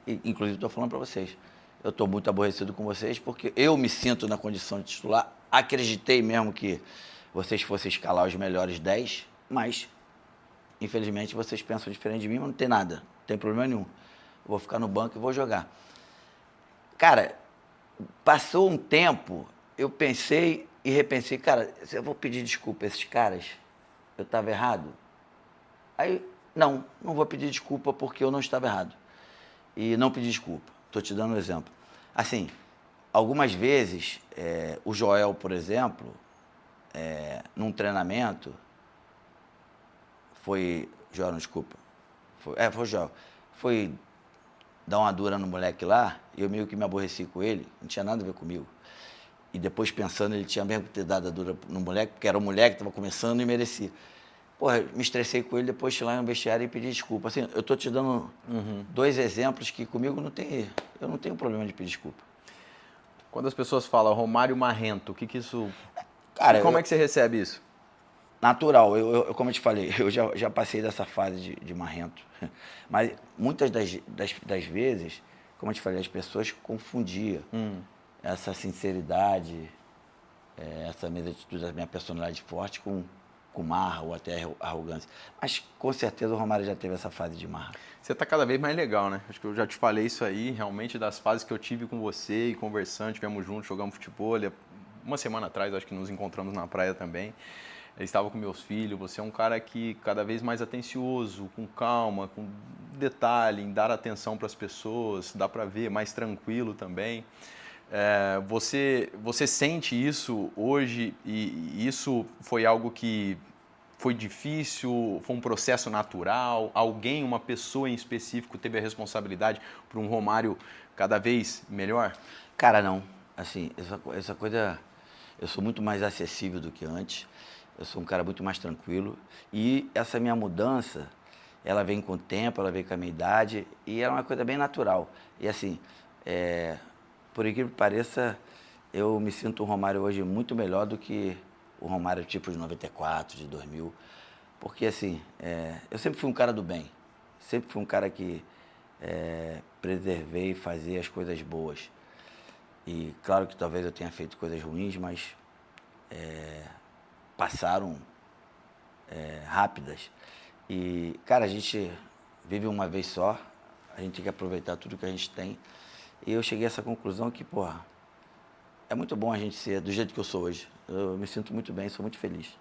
E, inclusive, estou falando para vocês. Eu estou muito aborrecido com vocês porque eu me sinto na condição de titular. Acreditei mesmo que vocês fossem escalar os melhores 10, mas, infelizmente, vocês pensam diferente de mim, mas não tem nada, não tem problema nenhum. Eu vou ficar no banco e vou jogar. Cara, passou um tempo, eu pensei e repensei, cara, se eu vou pedir desculpa a esses caras, eu estava errado? Aí, não vou pedir desculpa porque eu não estava errado. E não pedi desculpa. Estou te dando um exemplo. Assim, algumas vezes, o Joel, por exemplo, num treinamento, Joel, não, desculpa. Foi o Joel. Foi dar uma dura no moleque lá, e eu meio que me aborreci com ele, não tinha nada a ver comigo. E depois pensando, ele tinha mesmo que ter dado a dura no moleque, porque era um moleque, estava começando e merecia. Porra, me estressei com ele, depois fui lá no vestiário e pedi desculpa. Assim, eu tô te dando 2 exemplos que comigo eu não tenho problema de pedir desculpa. Quando as pessoas falam Romário Marrento, o que isso... Cara, como é que você recebe isso? Natural, como eu te falei, eu já passei dessa fase de marrento. Mas muitas das vezes, como eu te falei, as pessoas confundiam essa sinceridade, essa minha atitude, a minha personalidade forte com marra ou até arrogância. Mas com certeza o Romário já teve essa fase de marra. Você está cada vez mais legal, né? Acho que eu já te falei isso aí, realmente das fases que eu tive com você e conversando, estivemos juntos, jogamos futebol. Uma semana atrás, acho que nos encontramos na praia também. Eu estava com meus filhos, você é um cara que cada vez mais atencioso, com calma, com detalhe, em dar atenção para as pessoas, dá para ver, mais tranquilo também. Você sente isso hoje e isso foi algo que foi difícil, foi um processo natural? Uma pessoa em específico teve a responsabilidade por um Romário cada vez melhor? Cara, não. Assim, essa coisa, eu sou muito mais acessível do que antes. Eu sou um cara muito mais tranquilo e essa minha mudança, ela vem com o tempo, ela vem com a minha idade e é uma coisa bem natural. E assim, por incrível que pareça, eu me sinto um Romário hoje muito melhor do que o Romário tipo de 94, de 2000, porque assim, eu sempre fui um cara do bem, sempre fui um cara que preservei e fazia as coisas boas. E claro que talvez eu tenha feito coisas ruins, mas passaram rápidas. E, cara, a gente vive uma vez só, a gente tem que aproveitar tudo que a gente tem. E eu cheguei a essa conclusão que, porra, é muito bom a gente ser do jeito que eu sou hoje. Eu me sinto muito bem, sou muito feliz.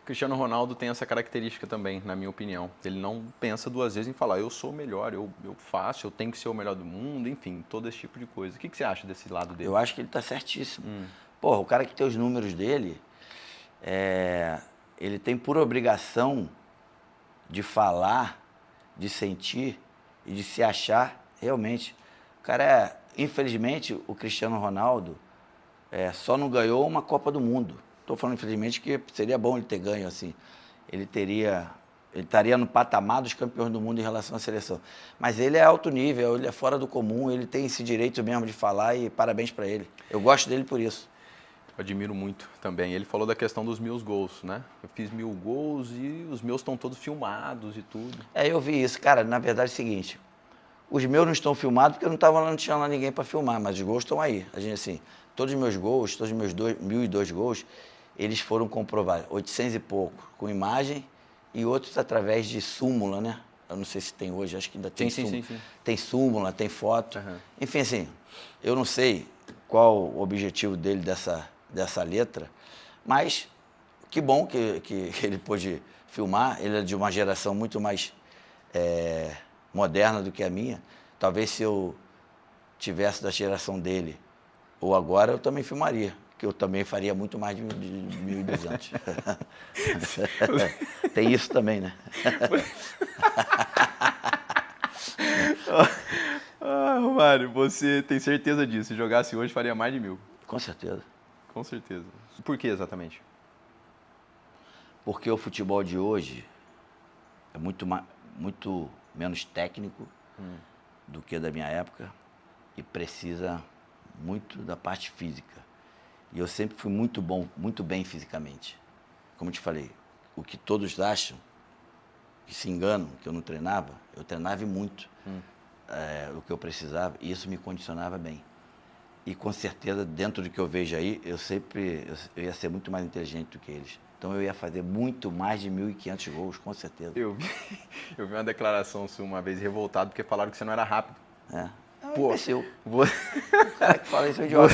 Cristiano Ronaldo tem essa característica também, na minha opinião. Ele não pensa 2 vezes em falar, eu sou o melhor, eu faço, eu tenho que ser o melhor do mundo, enfim, todo esse tipo de coisa. O que você acha desse lado dele? Eu acho que ele está certíssimo. Porra, o cara que tem os números dele, ele tem por obrigação de falar, de sentir e de se achar realmente. O cara infelizmente, o Cristiano Ronaldo só não ganhou uma Copa do Mundo. Estou falando, infelizmente, que seria bom ele ter ganho, assim. Ele estaria no patamar dos campeões do mundo em relação à seleção. Mas ele é alto nível, ele é fora do comum, ele tem esse direito mesmo de falar e parabéns para ele. Eu gosto dele por isso. Eu admiro muito também. Ele falou da questão dos 1000 gols, né? Eu fiz 1000 gols e os meus estão todos filmados e tudo. Eu vi isso. Cara, na verdade é o seguinte, os meus não estão filmados porque eu não tinha lá ninguém para filmar, mas os gols estão aí. A gente, assim, todos os meus gols, todos os meus 1002 gols, eles foram comprovados, 800 e pouco, com imagem e outros através de súmula, né? Eu não sei se tem hoje, acho que ainda tem súmula. Sim. Tem súmula, tem foto. Uhum. Enfim, assim, eu não sei qual o objetivo dele dessa letra, mas que bom que ele pôde filmar, ele é de uma geração muito mais moderna do que a minha. Talvez se eu tivesse da geração dele ou agora, eu também filmaria, que eu também faria muito mais de 1.200. Tem isso também, né? Romário, você tem certeza disso? Se jogasse hoje, faria mais de 1.000? Com certeza. Com certeza. Por que exatamente? Porque o futebol de hoje é muito menos técnico do que da minha época e precisa muito da parte física. E eu sempre fui muito bem fisicamente. Como eu te falei, o que todos acham, que se enganam, que eu não treinava, eu treinava muito o que eu precisava e isso me condicionava bem. E com certeza, dentro do que eu vejo aí, eu ia ser muito mais inteligente do que eles. Então eu ia fazer muito mais de 1.500 gols, com certeza. Eu vi uma declaração sua uma vez revoltado porque falaram que você não era rápido. Pô, o cara que fala isso é idiota.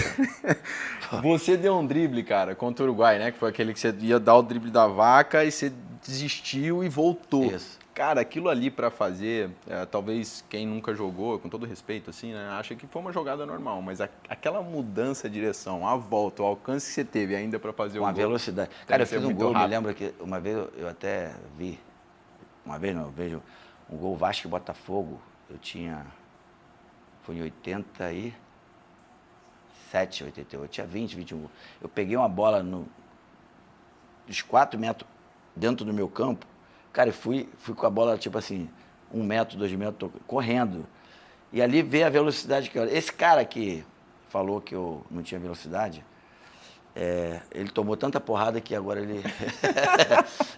Você deu um drible, cara, contra o Uruguai, né? Que foi aquele que você ia dar o drible da vaca e você desistiu e voltou. Isso. Cara, aquilo ali pra fazer, talvez quem nunca jogou, com todo respeito, assim, né? Acha que foi uma jogada normal, mas aquela mudança de direção, a volta, o alcance que você teve ainda pra fazer o gol. Com a velocidade. Cara, eu fiz um gol, rápido. me lembro que uma vez eu até vi, eu vejo um gol Vasco e Botafogo, foi em 87, 88, tinha 20, 21 gols. Eu peguei uma bola dos 4 metros dentro do meu campo, cara, eu fui com a bola, tipo assim, 1 metro, 2 metros, correndo. E ali veio a velocidade que eu... Esse cara que falou que eu não tinha velocidade, ele tomou tanta porrada que agora ele...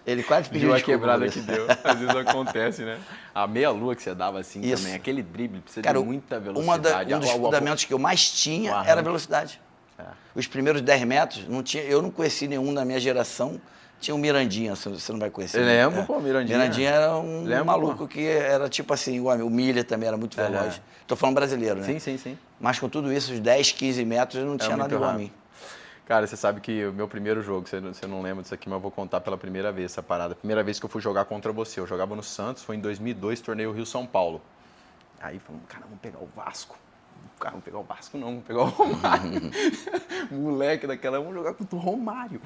ele quase pediu a desculpa. quebrada que deu. Às vezes acontece, né? A meia-lua que você dava assim Isso. também, aquele drible precisa Cara, de muita velocidade. Um dos fundamentos que eu mais tinha arranque. era a velocidade. Os primeiros 10 metros, eu não conheci nenhum da minha geração. Tinha um Mirandinha, você não vai conhecer. Eu lembro, pô, Mirandinha. Mirandinha era um maluco pô. que era tipo assim, igual o Milha também era muito veloz. Tô falando brasileiro, né? Sim. Mas com tudo isso, os 10, 15 metros, não tinha nada igual a mim. Cara, você sabe que o meu primeiro jogo, você não lembra disso aqui, mas eu vou contar pela primeira vez essa parada. A primeira vez que eu fui jogar contra você, eu jogava no Santos, foi em 2002, torneio Rio-São Paulo. Aí falamos, cara, vamos pegar o Vasco. Cara, vamos pegar o Vasco não, vamos pegar o Romário. Moleque daquela, vamos jogar contra o Romário.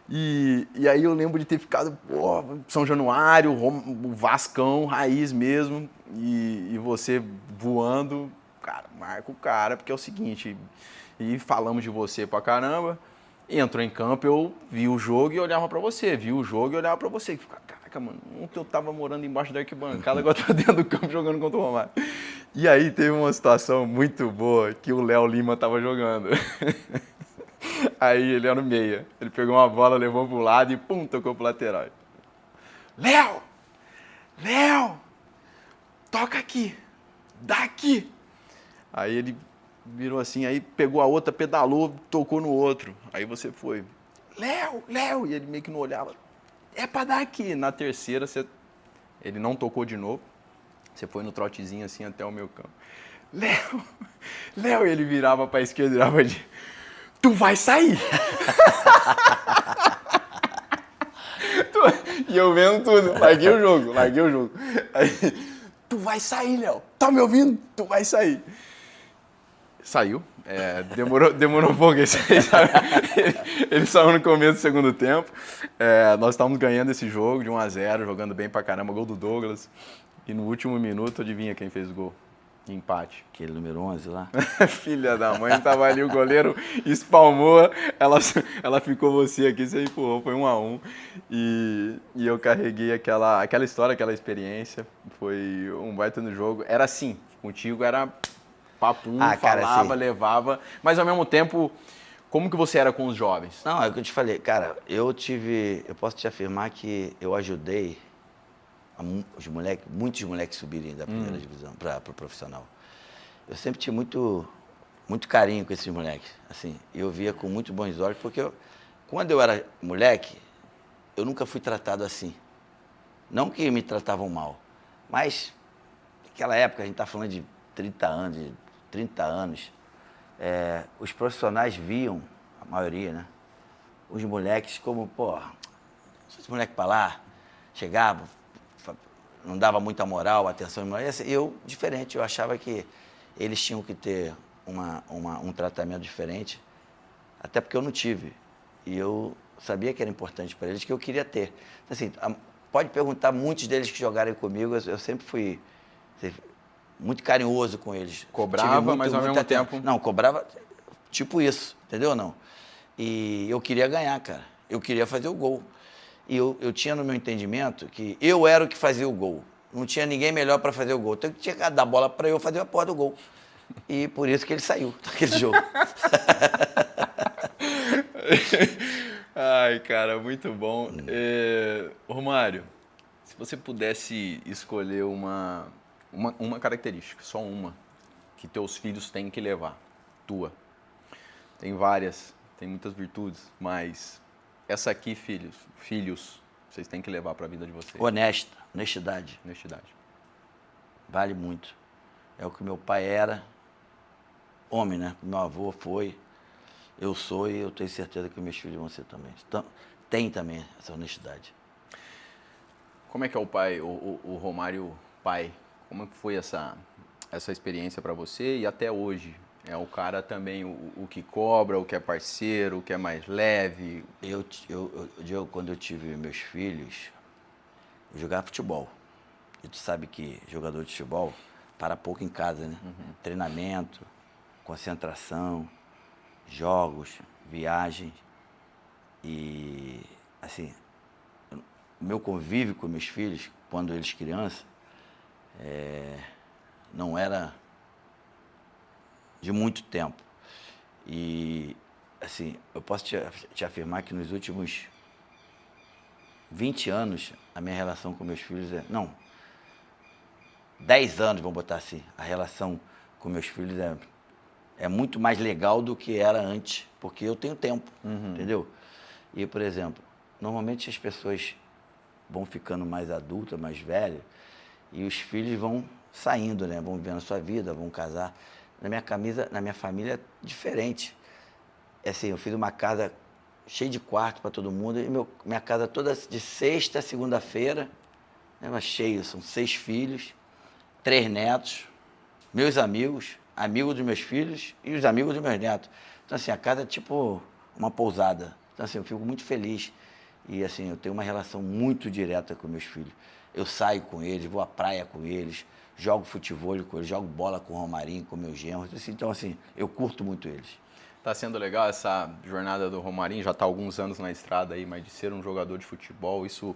E aí eu lembro de ter ficado, pô, São Januário, o Vascão, raiz mesmo, e você voando, cara, marca o cara, porque é o seguinte, e falamos de você pra caramba, entrou em campo, eu vi o jogo e olhava pra você, e caraca, mano, ontem eu tava morando embaixo da arquibancada, agora eu tô dentro do campo jogando contra o Romário. E aí teve uma situação muito boa que o Léo Lima tava jogando. Aí ele era no meia. Ele pegou uma bola, levou pro lado e pum, tocou pro lateral. Léo! Toca aqui! Daqui! Aí ele virou assim, aí pegou a outra, pedalou, tocou no outro. Aí você foi, Léo! E ele meio que não olhava. É pra dar aqui. Na terceira, ele não tocou de novo. Você foi no trotezinho assim até o meu campo. Léo! E ele virava pra esquerda, virava de... Tu vai sair! E eu vendo tudo, larguei o jogo. Aí, tu vai sair, Léo. Tá me ouvindo? Tu vai sair. Saiu. Demorou um pouco. Ele saiu no começo do segundo tempo. Nós estávamos ganhando esse jogo de 1-0, jogando bem pra caramba, gol do Douglas. E no último minuto, adivinha quem fez o gol? Empate. Aquele número 11 lá. Filha da mãe, tava ali, o goleiro espalmou, ela ficou você aqui, você empurrou, foi 1-1. E eu carreguei aquela história, aquela experiência, foi um baita no jogo. Era assim, contigo era papum, falava, cara, levava, mas ao mesmo tempo, como que você era com os jovens? Não, é o que eu te falei, cara, eu posso te afirmar que eu ajudei muitos moleques subirem da primeira divisão para o profissional. Eu sempre tive muito carinho com esses moleques. Assim, eu via com muito bons olhos, porque quando eu era moleque, eu nunca fui tratado assim. Não que me tratavam mal, mas naquela época, a gente está falando de 30 anos, os profissionais viam, a maioria, né, os moleques como, pô, esse moleque para lá, chegava, não dava muita moral, atenção. Eu, diferente, eu achava que eles tinham que ter um tratamento diferente, até porque eu não tive. E eu sabia que era importante para eles, que eu queria ter. Assim, pode perguntar, muitos deles que jogaram comigo, eu sempre fui muito carinhoso com eles. Cobrava, mas ao mesmo tempo... Não, cobrava tipo isso, entendeu? Não. E eu queria ganhar, cara. Eu queria fazer o gol. E eu tinha no meu entendimento que eu era o que fazia o gol. Não tinha ninguém melhor para fazer o gol. Então eu tinha que dar bola para eu fazer a porra do gol. E por isso que ele saiu daquele jogo. Ai, cara, muito bom. Romário, se você pudesse escolher uma característica, só uma, que teus filhos têm que levar, tua. Tem várias, tem muitas virtudes, mas essa aqui, filhos, vocês têm que levar para a vida de vocês. Honestidade. Honestidade. Vale muito. É o que meu pai era, homem, né? Meu avô foi, eu sou e eu tenho certeza que meus filhos vão ser também. Então, tem também essa honestidade. Como é que é o pai, o Romário pai? Como foi essa experiência para você e até hoje? É o cara também, o que cobra, o que é parceiro, o que é mais leve? Diogo, quando eu tive meus filhos, eu jogava futebol. E tu sabe que jogador de futebol para pouco em casa, né? Uhum. Treinamento, concentração, jogos, viagens. E, assim, o meu convívio com meus filhos, quando eles crianças, não era de muito tempo. E, assim, eu posso te afirmar que nos últimos 20 anos, a minha relação com meus filhos 10 anos, vamos botar assim, a relação com meus filhos é muito mais legal do que era antes, porque eu tenho tempo, entendeu? E, por exemplo, normalmente as pessoas vão ficando mais adultas, mais velhas, e os filhos vão saindo, né? Vão vivendo a sua vida, vão casar. Na minha família é diferente. É assim, eu fiz uma casa cheia de quarto para todo mundo, e minha casa toda de sexta a segunda-feira, né, cheio, são 6 filhos, 3 netos, meus amigos dos meus filhos e os amigos dos meus netos. Então, assim, a casa é tipo uma pousada. Então, assim, eu fico muito feliz. E, assim, eu tenho uma relação muito direta com meus filhos. Eu saio com eles, vou à praia com eles, jogo futebol com eles, jogo bola com o Romarinho, com meus genros. Então, assim, eu curto muito eles. Tá sendo legal essa jornada do Romarinho, já está há alguns anos na estrada aí, mas de ser um jogador de futebol, isso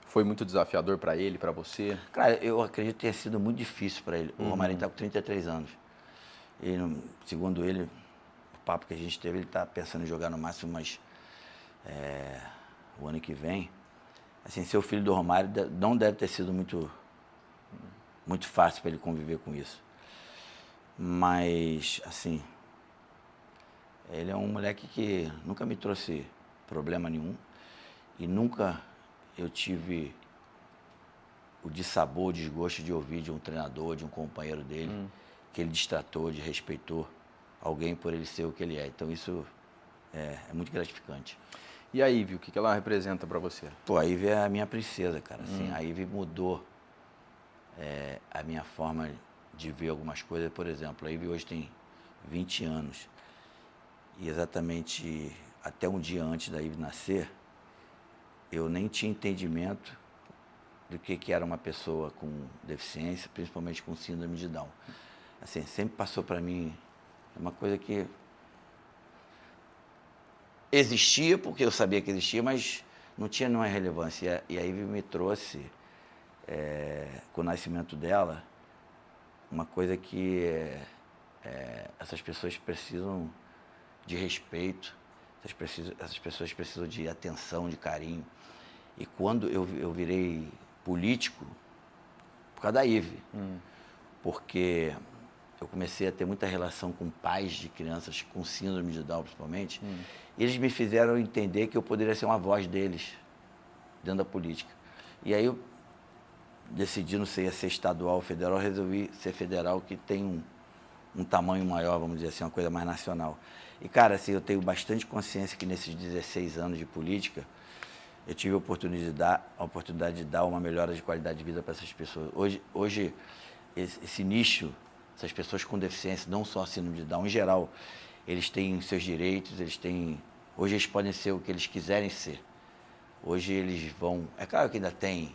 foi muito desafiador para ele, para você? Cara, eu acredito que tenha sido muito difícil para ele. O Romarinho está com 33 anos. E, segundo ele, o papo que a gente teve, ele está pensando em jogar no máximo o ano que vem. Assim, ser o filho do Romário não deve ter sido muito fácil para ele conviver com isso. Mas, assim, ele é um moleque que nunca me trouxe problema nenhum e nunca eu tive o dissabor, o desgosto de ouvir de um treinador, de um companheiro dele, que ele destratou, respeitou alguém por ele ser o que ele é. Então isso é muito gratificante. E a Ivy, o que ela representa para você? Pô, a Ivy é a minha princesa, cara. Assim, a Ivy mudou a minha forma de ver algumas coisas. Por exemplo, a Ivy hoje tem 20 anos. E exatamente até um dia antes da Ivy nascer, eu nem tinha entendimento do que era uma pessoa com deficiência, principalmente com síndrome de Down. Assim, sempre passou para mim uma coisa que existia, porque eu sabia que existia, mas não tinha nenhuma relevância. E a Ivy me trouxe, com o nascimento dela, uma coisa que essas pessoas precisam de respeito, essas pessoas precisam de atenção, de carinho. E quando eu virei político, por causa da Ivy, porque eu comecei a ter muita relação com pais de crianças com síndrome de Down, principalmente, e eles me fizeram entender que eu poderia ser uma voz deles dentro da política. E aí eu decidi, não sei, ser estadual ou federal, resolvi ser federal, que tem um tamanho maior, vamos dizer assim, uma coisa mais nacional. E, cara, assim, eu tenho bastante consciência que nesses 16 anos de política, eu tive a oportunidade de dar uma melhora de qualidade de vida para essas pessoas. Hoje esse nicho, essas pessoas com deficiência, não só síndrome de Down, em geral, eles têm seus direitos, hoje eles podem ser o que eles quiserem ser. Hoje eles vão... É claro que ainda tem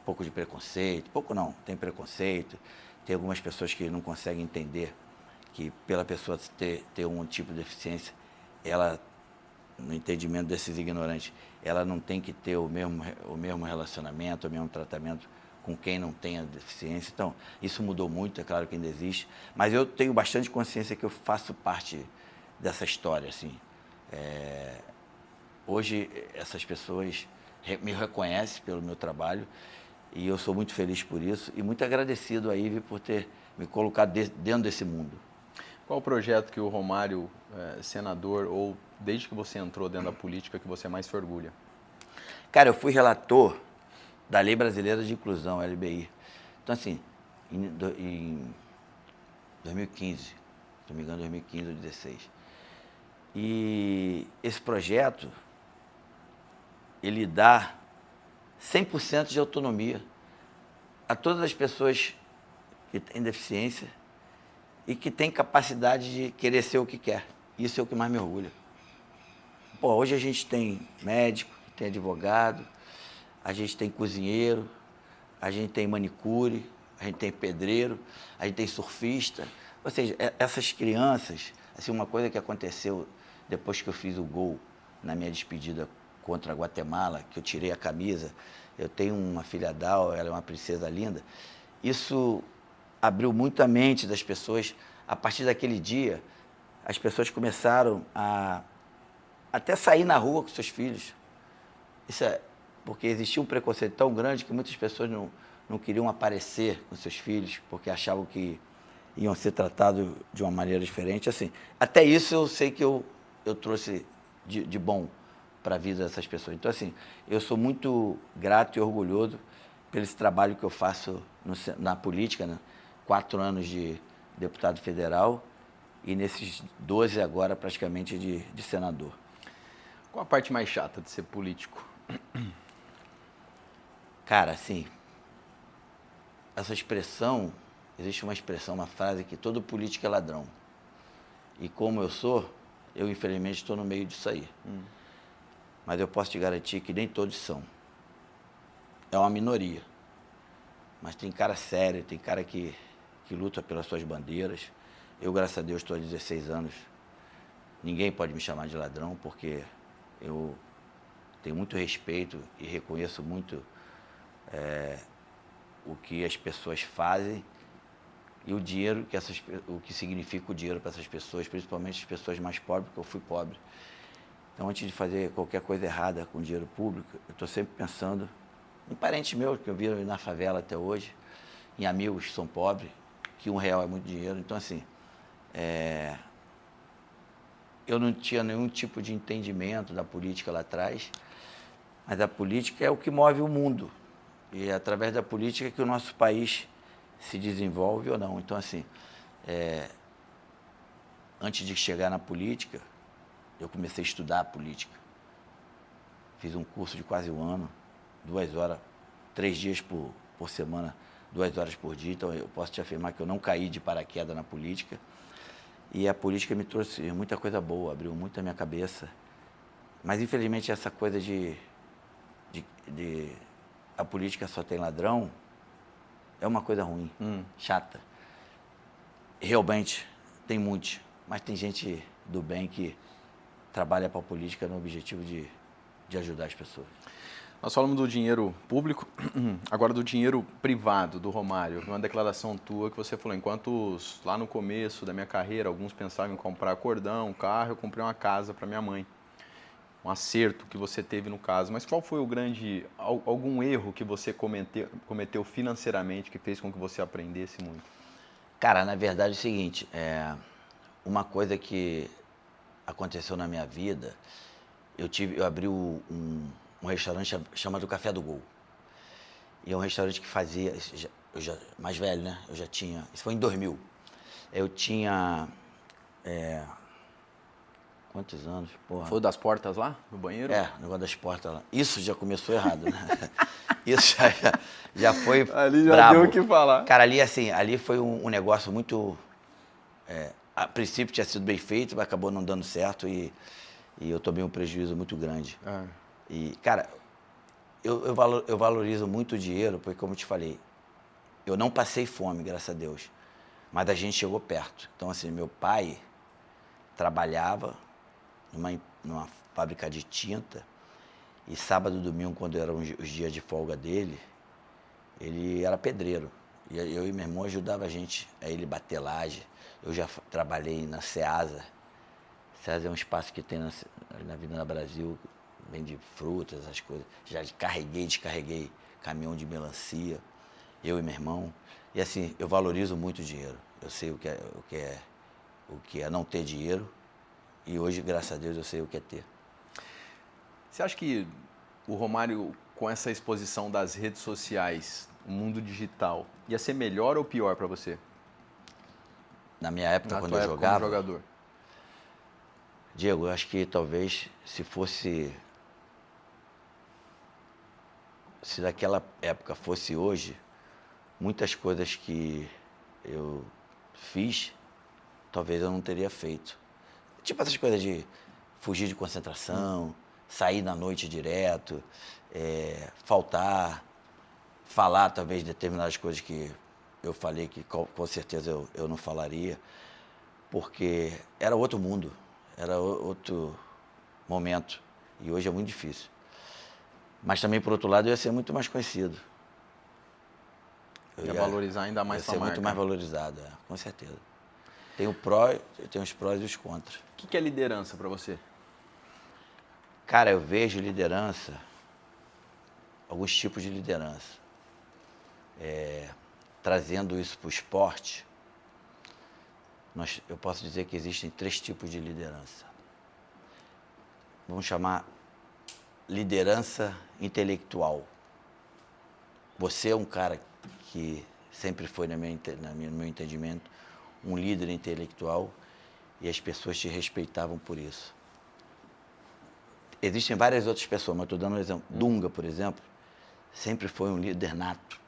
um pouco de preconceito, pouco não, tem preconceito, tem algumas pessoas que não conseguem entender que pela pessoa ter um tipo de deficiência, ela, no entendimento desses ignorantes, ela não tem que ter o mesmo relacionamento, o mesmo tratamento com quem não tem a deficiência. Então, isso mudou muito, é claro que ainda existe, mas eu tenho bastante consciência que eu faço parte dessa história, assim. Hoje, essas pessoas me reconhecem pelo meu trabalho e eu sou muito feliz por isso e muito agradecido a Ive por ter me colocado dentro desse mundo. Qual o projeto que o Romário, senador, ou desde que você entrou dentro da política, que você mais se orgulha? Cara, eu fui relator da Lei Brasileira de Inclusão, LBI. Então, assim, em 2015, se não me engano, 2015 ou 2016. E esse projeto, ele dá 100% de autonomia a todas as pessoas que têm deficiência e que têm capacidade de querer ser o que quer. Isso é o que mais me orgulha. Pô, hoje a gente tem médico, tem advogado, a gente tem cozinheiro, a gente tem manicure, a gente tem pedreiro, a gente tem surfista. Ou seja, essas crianças, assim, uma coisa que aconteceu depois que eu fiz o gol na minha despedida contra a Guatemala, que eu tirei a camisa, eu tenho uma filha Dal, ela é uma princesa linda, isso abriu muito a mente das pessoas. A partir daquele dia, as pessoas começaram a até sair na rua com seus filhos. Isso é porque existia um preconceito tão grande que muitas pessoas não queriam aparecer com seus filhos porque achavam que iam ser tratados de uma maneira diferente. Assim, até isso eu sei que eu trouxe de bom para a vida dessas pessoas. Então, assim, eu sou muito grato e orgulhoso pelo esse trabalho que eu faço na política, né? 4 anos de deputado federal e nesses 12 agora praticamente de senador. Qual a parte mais chata de ser político? Cara, assim, essa expressão, existe uma expressão, uma frase que todo político é ladrão. E como eu infelizmente estou no meio disso aí. Mas eu posso te garantir que nem todos são. É uma minoria. Mas tem cara sério, tem cara que luta pelas suas bandeiras. Eu, graças a Deus, estou há 16 anos. Ninguém pode me chamar de ladrão, porque eu tenho muito respeito e reconheço muito o que as pessoas fazem e o dinheiro, o que significa o dinheiro para essas pessoas, principalmente as pessoas mais pobres, porque eu fui pobre. Então, antes de fazer qualquer coisa errada com dinheiro público, eu estou sempre pensando em parentes meus, que eu vi na favela até hoje, em amigos que são pobres, que R$1 é muito dinheiro. Então, assim, eu não tinha nenhum tipo de entendimento da política lá atrás, mas a política é o que move o mundo. E é através da política que o nosso país se desenvolve ou não. Então, assim, antes de chegar na política, eu comecei a estudar a política. Fiz um curso de quase 1 ano, 2 horas, 3 dias por semana, 2 horas por dia. Então, eu posso te afirmar que eu não caí de paraquedas na política. E a política me trouxe muita coisa boa, abriu muito a minha cabeça. Mas, infelizmente, essa coisa de a política só tem ladrão é uma coisa ruim, chata. Realmente, tem muitos, mas tem gente do bem que trabalha para a política no objetivo de ajudar as pessoas. Nós falamos do dinheiro público, agora do dinheiro privado do Romário. Uma declaração tua que você falou, enquanto lá no começo da minha carreira, alguns pensavam em comprar cordão, um carro, eu comprei uma casa para minha mãe. Um acerto que você teve no caso. Mas qual foi algum erro que você cometeu financeiramente que fez com que você aprendesse muito? Cara, na verdade é o seguinte, uma coisa que aconteceu na minha vida, eu abri um restaurante chamado Café do Gol. E é um restaurante que fazia, mais velho, né? Eu já tinha, isso foi em 2000. Eu tinha Quantos anos? Porra. Foi o das portas lá, no banheiro? É, o negócio das portas lá. Isso já começou errado, né? Isso já foi Ali já brabo. deu o que falar. Cara, ali assim, ali foi um negócio muito... a princípio tinha sido bem feito, mas acabou não dando certo e eu tomei um prejuízo muito grande. Ah. E, cara, eu valorizo muito o dinheiro, porque, como eu te falei, eu não passei fome, graças a Deus, mas a gente chegou perto. Então, assim, meu pai trabalhava numa fábrica de tinta e sábado e domingo, quando eram os dias de folga dele, ele era pedreiro. E eu e meu irmão ajudava a gente a ele bater laje. Eu já trabalhei na Ceasa. Ceasa é um espaço que tem na Avenida Brasil, vende frutas, essas coisas. Já carreguei, descarreguei caminhão de melancia, eu e meu irmão. E assim, eu valorizo muito o dinheiro. Eu sei o que é não ter dinheiro. E hoje, graças a Deus, eu sei o que é ter. Você acha que o Romário, com essa exposição das redes sociais, o mundo digital, ia ser melhor ou pior para você? Na minha época, Na quando tua eu época jogava, como jogador? Diego, eu acho que talvez se daquela época fosse hoje, muitas coisas que eu fiz, talvez eu não teria feito. Tipo essas coisas de fugir de concentração, sair na noite direto, faltar, falar talvez determinadas coisas que eu falei que com certeza eu não falaria, porque era outro mundo, era outro momento e hoje é muito difícil. Mas também, por outro lado, eu ia ser muito mais conhecido. Ia valorizar ainda mais sua marca. Ia ser muito mais valorizado, com certeza. Tem os prós e os contras. O que é liderança para você? Cara, eu vejo liderança, alguns tipos de liderança. Trazendo isso para o esporte, eu posso dizer que existem 3 tipos de liderança. Vamos chamar liderança intelectual. Você é um cara que sempre foi, no meu entendimento, um líder intelectual e as pessoas te respeitavam por isso. Existem várias outras pessoas, mas estou dando um exemplo. Dunga, por exemplo, sempre foi um líder nato.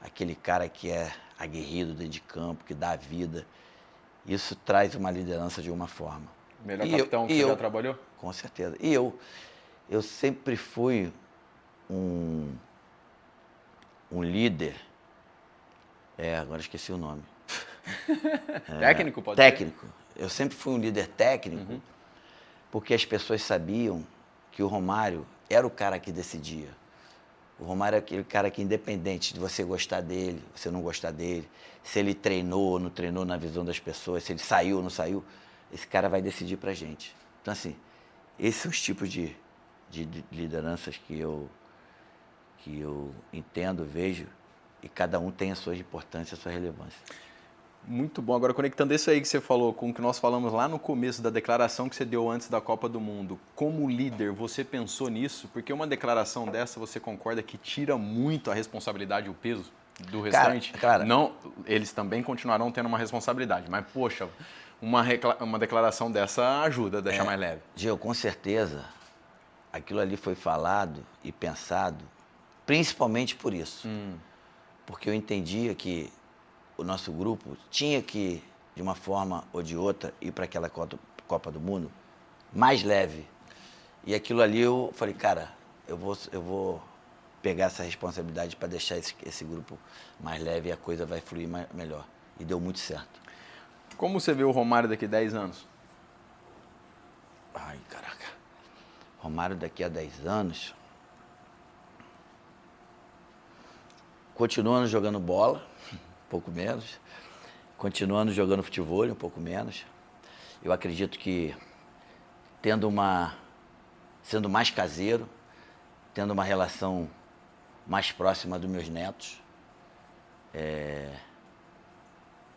Aquele cara que é aguerrido dentro de campo, que dá a vida. Isso traz uma liderança de uma forma. Melhor capitão que você já trabalhou? Com certeza. E eu sempre fui um líder. Agora esqueci o nome. Técnico, pode técnico. Eu sempre fui um líder técnico, porque as pessoas sabiam que o Romário era o cara que decidia. O Romário é aquele cara que, independente de você gostar dele, você não gostar dele, se ele treinou ou não treinou na visão das pessoas, se ele saiu ou não saiu, esse cara vai decidir pra gente. Então, assim, esses são os tipos de lideranças que eu entendo, vejo, e cada um tem a sua importância, a sua relevância. Muito bom. Agora, conectando isso aí que você falou com o que nós falamos lá no começo da declaração que você deu antes da Copa do Mundo, como líder, você pensou nisso? Porque uma declaração dessa, você concorda que tira muito a responsabilidade e o peso do restante? Cara, não, eles também continuarão tendo uma responsabilidade, mas, poxa, uma declaração dessa ajuda a deixar mais leve. Diego, com certeza, aquilo ali foi falado e pensado principalmente por isso. Porque eu entendia que o nosso grupo tinha que, de uma forma ou de outra, ir para aquela Copa do Mundo mais leve. E aquilo ali eu falei, cara, eu vou pegar essa responsabilidade para deixar esse grupo mais leve e a coisa vai fluir melhor. E deu muito certo. Como você vê o Romário daqui a 10 anos? Ai, caraca. Romário daqui a 10 anos... Continuando jogando bola, um pouco menos. Continuando jogando futebol, um pouco menos. Eu acredito que sendo mais caseiro, tendo uma relação mais próxima dos meus netos.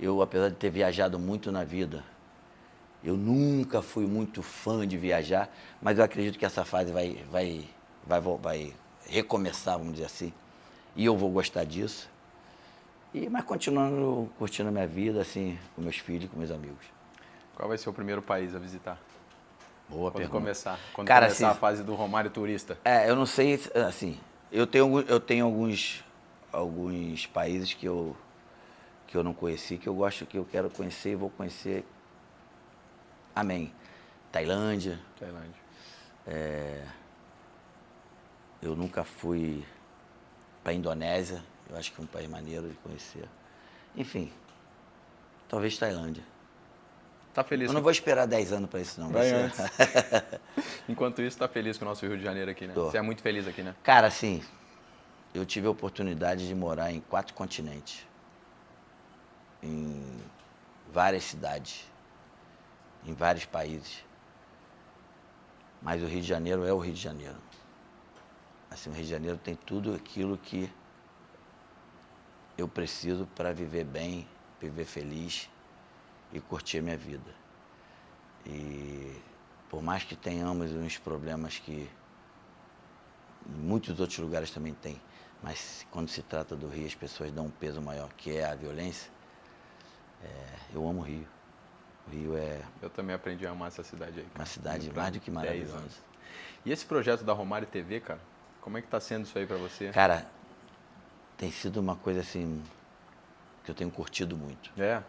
Eu, apesar de ter viajado muito na vida, eu nunca fui muito fã de viajar, mas eu acredito que essa fase vai recomeçar, vamos dizer assim. E eu vou gostar disso. Mas continuando curtindo a minha vida, assim, com meus filhos e com meus amigos. Qual vai ser o primeiro país a visitar? Boa Quando pergunta. começar? Quando Cara, começar assim, a fase do Romário turista? Eu não sei, assim, eu tenho alguns países que eu não conheci, que eu gosto, que eu quero conhecer e vou conhecer. Amém. Tailândia, Tailândia. eu nunca fui para Indonésia, eu acho que é um país maneiro de conhecer. Enfim, talvez Tailândia. Tá feliz? Eu não vou esperar 10 anos para isso, não. Vai ser- antes. Enquanto isso, tá feliz com o nosso Rio de Janeiro aqui, né? Tô. Você é muito feliz aqui, né? Cara, assim, eu tive a oportunidade de morar em 4 continentes, em várias cidades, em vários países. Mas o Rio de Janeiro é o Rio de Janeiro. Assim, o Rio de Janeiro tem tudo aquilo que eu preciso para viver bem, viver feliz e curtir a minha vida. E por mais que tenhamos uns problemas que em muitos outros lugares também tem, mas quando se trata do Rio, as pessoas dão um peso maior, que é a violência. Eu amo o Rio. O Rio é Eu também aprendi a amar essa cidade aí. uma cidade Indo pra mais do que 10 maravilhosa. anos. E esse projeto da Romário TV, cara, como é que tá sendo isso aí pra você? Cara, tem sido uma coisa assim que eu tenho curtido muito. É?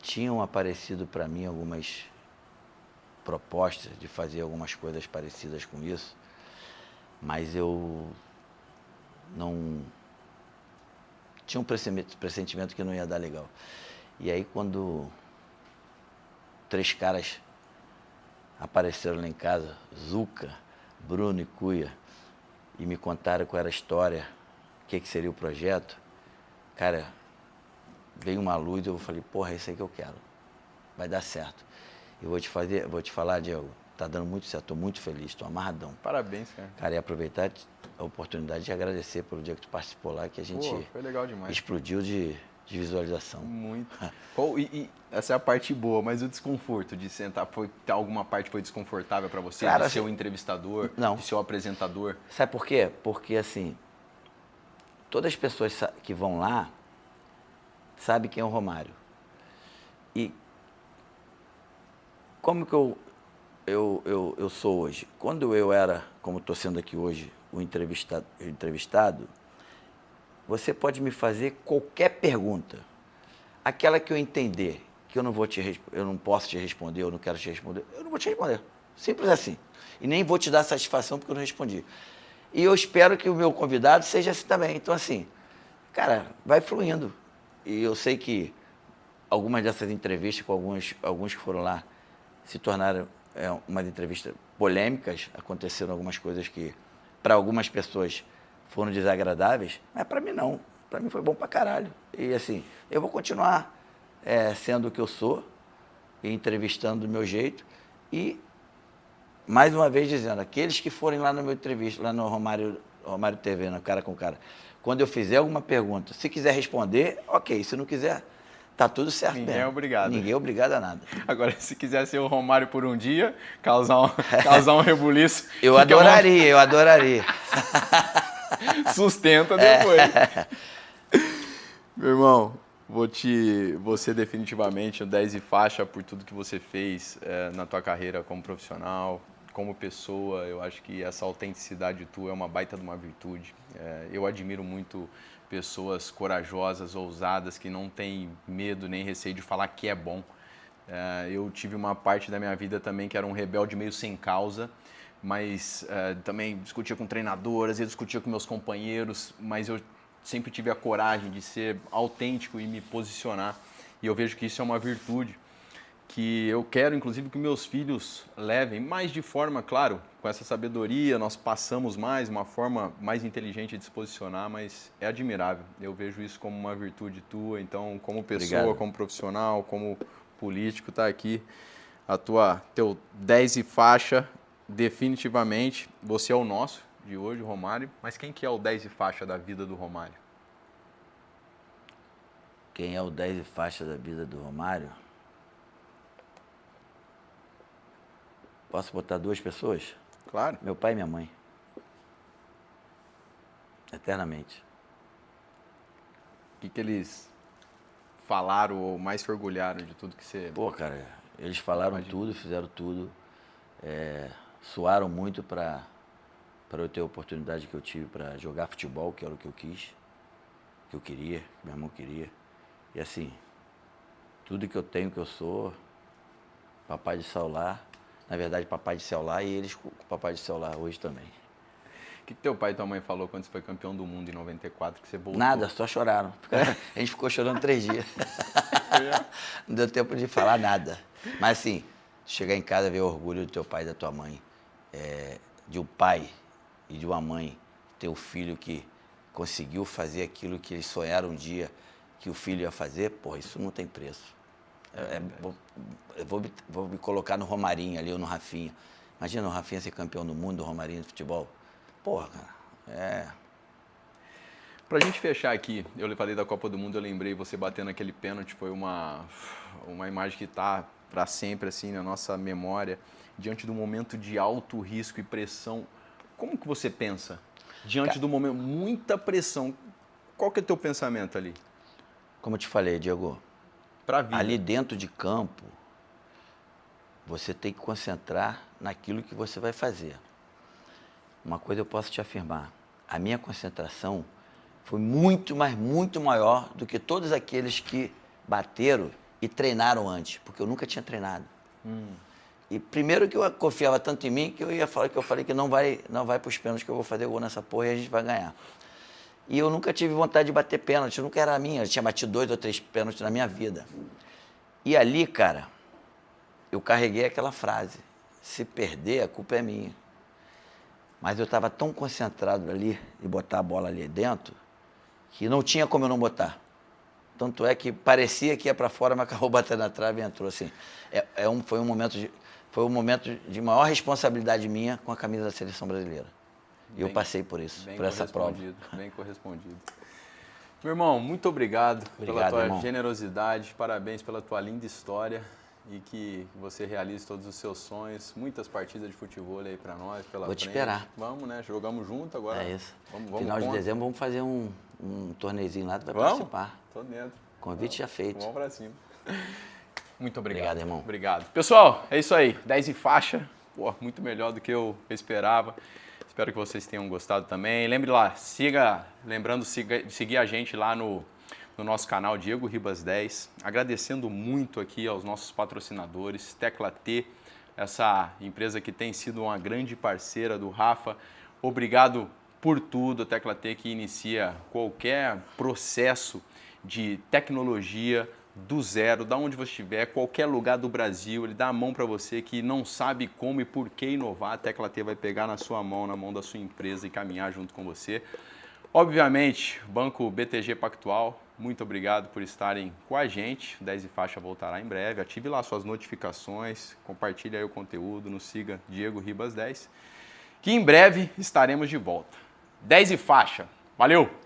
Tinham aparecido para mim algumas propostas de fazer algumas coisas parecidas com isso, mas eu não tinha um pressentimento que não ia dar legal. E aí quando 3 caras apareceram lá em casa, Zuca, Bruno e Cuia, e me contaram qual era a história, o que seria o projeto, cara, veio uma luz e eu falei, porra, é isso aí que eu quero. Vai dar certo. Eu vou te falar, Diego, tá dando muito certo, tô muito feliz, tô amarradão. Parabéns, cara. Cara, e aproveitar a oportunidade de agradecer pelo dia que tu participou lá, que a gente Pô, foi legal demais. explodiu de visualização. Muito. Pô, e essa é a parte boa, mas o desconforto de sentar, alguma parte foi desconfortável pra você? Cara, de ser assim, o entrevistador? não. De ser o apresentador? Sabe por quê? Porque, assim, todas as pessoas que vão lá sabem quem é o Romário. E como que eu sou hoje? Quando eu era, como estou sendo aqui hoje, o entrevistado, você pode me fazer qualquer pergunta. Aquela que eu entender que eu não posso te responder, eu não quero te responder, eu não vou te responder. Simples assim. E nem vou te dar satisfação porque eu não respondi. E eu espero que o meu convidado seja assim também. Então, assim, cara, vai fluindo. E eu sei que algumas dessas entrevistas com alguns que foram lá se tornaram umas entrevistas polêmicas, aconteceram algumas coisas que para algumas pessoas foram desagradáveis, mas para mim não. Para mim foi bom pra caralho. E assim, eu vou continuar sendo o que eu sou, e entrevistando do meu jeito. E, mais uma vez dizendo, aqueles que forem lá no meu entrevista, lá no Romário TV, no Cara com Cara, quando eu fizer alguma pergunta, se quiser responder, ok. Se não quiser, tá tudo certo Ninguém mesmo. é obrigado. Ninguém é obrigado a nada. Agora, se quiser ser o Romário por um dia, causar um rebuliço... Eu adoraria. Sustenta depois. Meu irmão, você definitivamente um 10 e faixa por tudo que você fez na tua carreira como profissional, como pessoa. Eu acho que essa autenticidade tua é uma baita de uma virtude. Eu admiro muito pessoas corajosas, ousadas, que não têm medo nem receio de falar que é bom. Eu tive uma parte da minha vida também que era um rebelde meio sem causa, mas também discutia com treinadoras, eu discutia com meus companheiros, mas eu sempre tive a coragem de ser autêntico e me posicionar. E eu vejo que isso é uma virtude que eu quero, inclusive, que meus filhos levem, mais de forma, claro, com essa sabedoria, nós passamos mais, uma forma mais inteligente de se posicionar, mas é admirável. Eu vejo isso como uma virtude tua, então, como pessoa, Obrigado. como profissional, como político, tá aqui teu 10 e faixa, definitivamente, você é o nosso de hoje, o Romário, mas quem que é o 10 e faixa da vida do Romário? Quem é o 10 e faixa da vida do Romário? Posso botar 2 pessoas? Claro. Meu pai e minha mãe. Eternamente. O que eles falaram ou mais se orgulharam de tudo que você... Pô, cara, Eles falaram tudo, fizeram tudo. Suaram muito para eu ter a oportunidade que eu tive para jogar futebol, que era o que eu quis, que eu queria, que meu irmão queria. E assim, tudo que eu tenho, que eu sou, papai de celular, na verdade papai de celular e eles com o papai de celular hoje também. O que teu pai e tua mãe falou quando você foi campeão do mundo em 94, que você voltou? Nada, só choraram. A gente ficou chorando 3 dias. Não deu tempo de falar nada. Mas assim, chegar em casa e ver o orgulho do teu pai e da tua mãe, de um pai e de uma mãe ter um filho que conseguiu fazer aquilo que eles sonharam um dia que o filho ia fazer, porra, isso não tem preço. Eu vou me colocar no Romarinho ali ou no Rafinha. Imagina o Rafinha ser campeão do mundo, o Romarinho de futebol. Porra, cara, Pra gente fechar aqui, eu falei da Copa do Mundo, eu lembrei você batendo aquele pênalti, foi uma imagem que tá para sempre assim na nossa memória, diante do momento de alto risco e pressão. Como que você pensa? Diante do momento, muita pressão, qual que é o teu pensamento ali? como eu te falei, Diego, Pra vida. ali dentro de campo, você tem que concentrar naquilo que você vai fazer. Uma coisa eu posso te afirmar, a minha concentração foi muito, mas muito maior do que todos aqueles que bateram e treinaram antes, porque eu nunca tinha treinado. E primeiro que eu confiava tanto em mim que eu falei que não vai para os pênaltis, que eu vou fazer gol nessa porra e a gente vai ganhar. E eu nunca tive vontade de bater pênalti, nunca era minha, eu tinha batido 2 ou 3 pênaltis na minha vida. E ali, cara, eu carreguei aquela frase, se perder, a culpa é minha. Mas eu estava tão concentrado ali, em botar a bola ali dentro, que não tinha como eu não botar. Tanto é que parecia que ia para fora, mas acabou batendo na trave e entrou assim. Foi um momento de maior responsabilidade minha com a camisa da seleção brasileira. E eu passei por isso, por essa prova. Bem correspondido. Meu irmão, muito obrigado pela tua irmão. generosidade, parabéns pela tua linda história e que você realize todos os seus sonhos, muitas partidas de futebol aí pra nós, pela Vou te frente. esperar. Vamos, né? Jogamos junto agora. É isso. Vamos Final de contra. dezembro vamos fazer um torneizinho lá, tu vai Vamos? participar. Tô dentro. Convite já feito. Vamos pra cima. Muito obrigado. Obrigado, irmão. Obrigado. Pessoal, é isso aí. 10 em faixa. Pô, muito melhor do que eu esperava. Espero que vocês tenham gostado também. Lembre lá, seguir a gente lá no nosso canal Diego Ribas 10. Agradecendo muito aqui aos nossos patrocinadores, Tecla T, essa empresa que tem sido uma grande parceira do Rafa. Obrigado por tudo, a Tecla T que inicia qualquer processo de tecnologia do zero, da onde você estiver, qualquer lugar do Brasil, ele dá a mão para você que não sabe como e por que inovar, a Tecla T vai pegar na sua mão, na mão da sua empresa e caminhar junto com você. Obviamente, Banco BTG Pactual, muito obrigado por estarem com a gente, 10 e faixa voltará em breve, ative lá suas notificações, compartilhe aí o conteúdo, nos siga Diego Ribas 10, que em breve estaremos de volta. 10 e faixa, valeu!